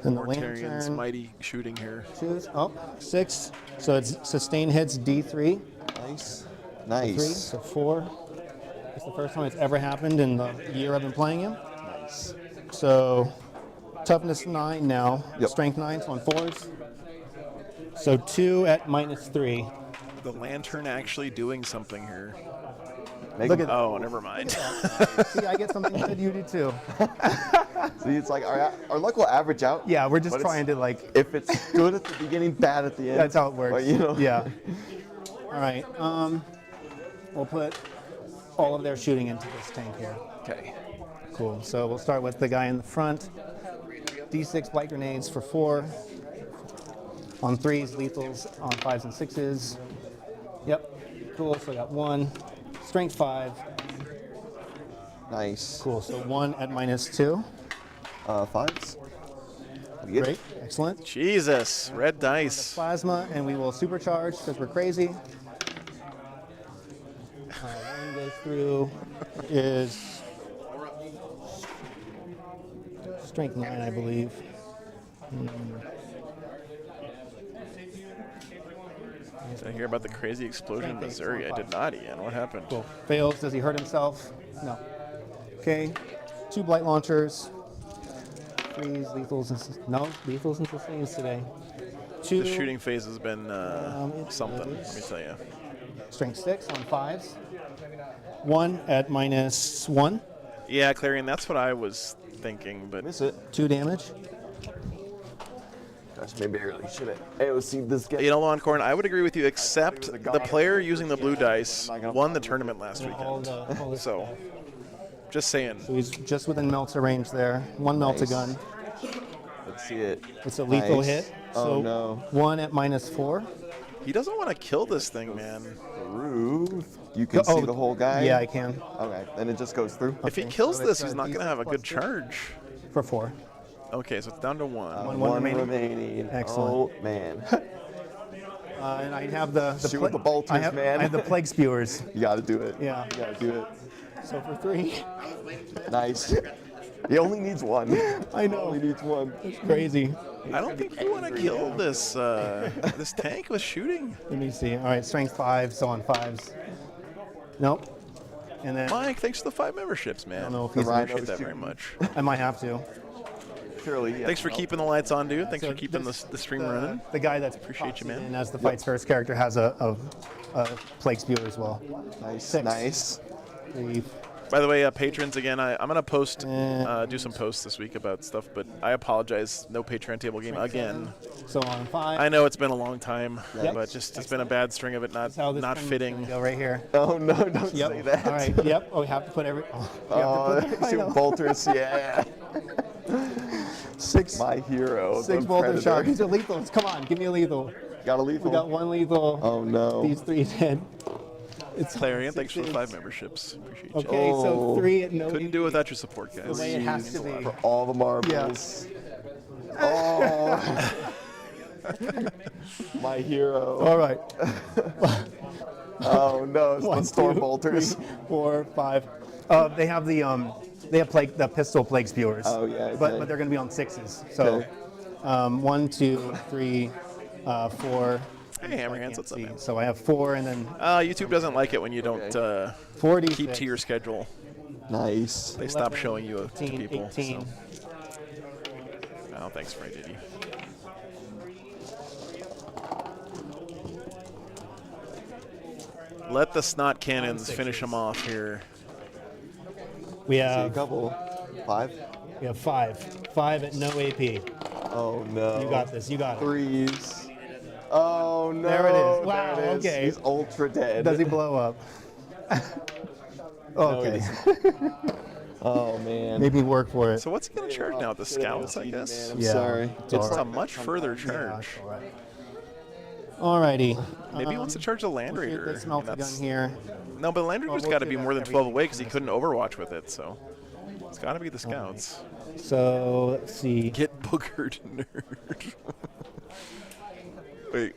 And the Mortarion's lantern. mighty shooting here. 2s. Oh, 6. So it's sustain hits D3. Nice. Nice. 3, so 4. It's the first time it's ever happened in the year I've been playing him. Nice. So toughness 9 now, Yep. strength 9, so on 4s. So 2 at -3. The lantern actually doing something here. Look at Oh, never mind. See, I get something good, you do too. See, it's like our luck will average out. Yeah, we're just but it's- trying to like. If it's good at the beginning, bad at the end. That's how it works. Or, you know. Yeah. All right. We'll put all of their shooting into this tank here. Okay. Cool. So we'll start with the guy in the front. D6 blight grenades for 4. On 3s, lethals on 5s and 6s. Yep. Cool. So I got 1. Strength 5. Nice. Cool. So 1 at -2. 5s. We get Great. Excellent. Jesus, red dice. Plasma, and we will supercharge because we're crazy. One goes through is strength 9, I believe. Did I hear about the crazy explosion in Missouri? I did not, Ian. What happened? Cool. Fails. Does he hurt himself? No. Okay. 2 blight launchers. 3s, lethals, and no lethals and sustains today. 2 The shooting phase has been it something, is- let me tell you. strength 6 on 5s. 1 at -1. Yeah, Clarion, that's what I was thinking, but miss it. 2 damage. Gosh, maybe I really should have AOC'd this guy. you know, Longhorn, I would agree with you, except the player using the blue dice won the tournament last All weekend. the So, just saying. So he's just within Melter range there. 1 Melter Nice. gun. Let's see it. It's a lethal Nice. hit. Oh, So no. 1 at -4. He doesn't want to kill this thing, man. Through. You can see the whole guy? Yeah, I can. Okay, and it just goes through? If he Okay, kills so this, it's, he's not going to have a good charge. For 4. Okay, so it's down to 1. One remaining. remaining. Excellent. Oh, man. And I have the Shoot with the bolters, I have, man. I have the plague spewers. You gotta do it. Yeah. You gotta do it. So for 3. Nice. He only needs 1. I know. Only needs 1. It's crazy. I don't think you want to kill this this tank with shooting. Let me see. All right, strength 5, so on 5s. Nope. And then Mike, thanks for the 5 memberships, man. I don't know if I he's appreciate that very much. I might have to. Surely, yeah. Thanks for keeping the lights on, dude. Thanks So for keeping the stream running. The guy that's Appreciate you, man. proxied in as the fight's first character has a plague spewer as well. Nice. 6. Nice. 3. By the way, patrons, again, I'm going to post, do some posts this week about stuff, but I apologize. No Patreon table game again. So on 5. I know it's been a long time, Yep. but just it's been a bad string of it not How this not one's fitting. gonna Go right here. Oh, no, don't Yep. say that. All right. Yep. Oh, we have to put every. Oh, we have to put, I Shoot know. bolters, yeah. 6. My hero. 6 the bolter Predator. shot. These are lethals. Come on, give me a lethal. Got a lethal. We got 1 lethal. Oh, no. These 3 dead. It's Clarion, thanks for the 5 6s. memberships. Appreciate you. Okay, so Oh. 3 at no. Couldn't do it without your support, the guys. way it has to be. For all the marbles. Oh. My hero. All right. Oh, no. It's 1, the storm 2, bolters. 3, 4, 5. They have the pistol plague spewers. Oh, yeah, But okay. they're going to be on 6s. So, 1, 2, 3, 4. Hey, Hammerhands, what's up, See. man? So I have 4 and then YouTube doesn't like it when you don't 40. keep to your schedule. Nice. They stop showing you to 18, people. 18. So. Oh, thanks, Fry Diddy. Let the snot cannons finish them off here. We See a have couple. 5. 5. 5 at no AP. Oh, no. You got this. You got it. 3s. Oh, no. There it is. Wow, There it is. okay. He's ultra dead. Does he blow up? Okay. Oh, man. Maybe work for it. So what's he going to charge now? The scouts, I guess? I'm Yeah. sorry. It's a much further charge. Alrighty. Maybe he wants to charge the Land We'll shoot Raider. this melter gun here. No, but the Land Raider's we'll got to do be that more than every 12 game. away because he couldn't Overwatch with it, so it's got to be the scouts. So let's see. Get boogered, nerd. wait.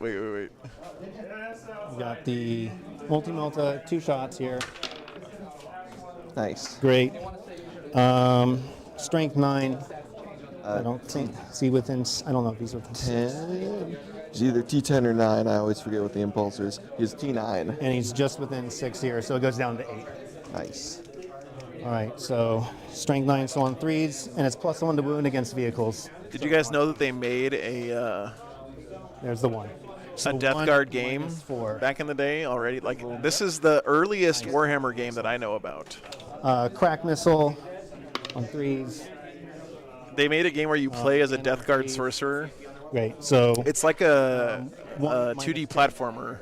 We got the multi-melta, 2 shots here. Nice. Great. Strength 9. I don't think. See within. I don't know if he's within 6. 10. He's either T10 or 9. I always forget what the impulsor is. He's T9. And he's just within 6 here, so it goes down to 8. Nice. All right, so strength 9 still on 3s, and it's +1 to wound against vehicles. Did you guys know that they made a There's the 1. So Death 1 Guard game minus 4. back in the day already? Like, this is the earliest Warhammer game that I know about. Crack missile on 3s. They made a game where you play as a and Death Guard threes. sorcerer. Great, so It's like a 1 2D minus platformer,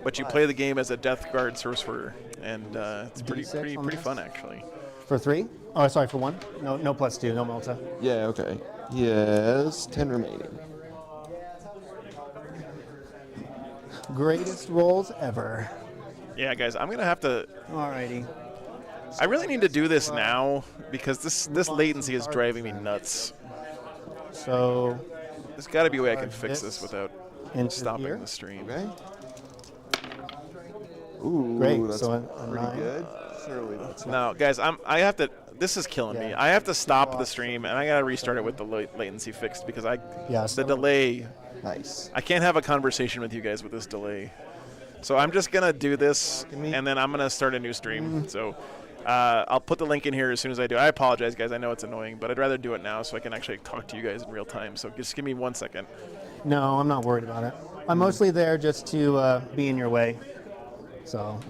but you play the game as a Death Guard sorcerer, and it's pretty D6 on pretty this? fun actually. for 3? Oh, sorry, for 1? No +2, no Malta. Yeah, okay. He has 10 remaining. Greatest rolls ever. Yeah, guys, I'm gonna have to. Alrighty. I really need to do this now because this latency is driving me nuts. So There's got to be a way I can Charge fix this this without into stopping here. the stream. Okay. Ooh, Great, that's so a pretty 9. good. Surely that's not. No, guys, I have to. This is killing me. Yeah. I have to stop the stream and I gotta restart it with the latency fixed because Yeah, the so- delay. Nice. I can't have a conversation with you guys with this delay. So I'm just gonna do this and then I'm gonna start a new stream. So I'll put the link in here as soon as I do. I apologize, guys. I know it's annoying, but I'd rather do it now so I can actually talk to you guys in real time. So just give me 1 second. No, I'm not worried about it. I'm mostly there just to be in your way. So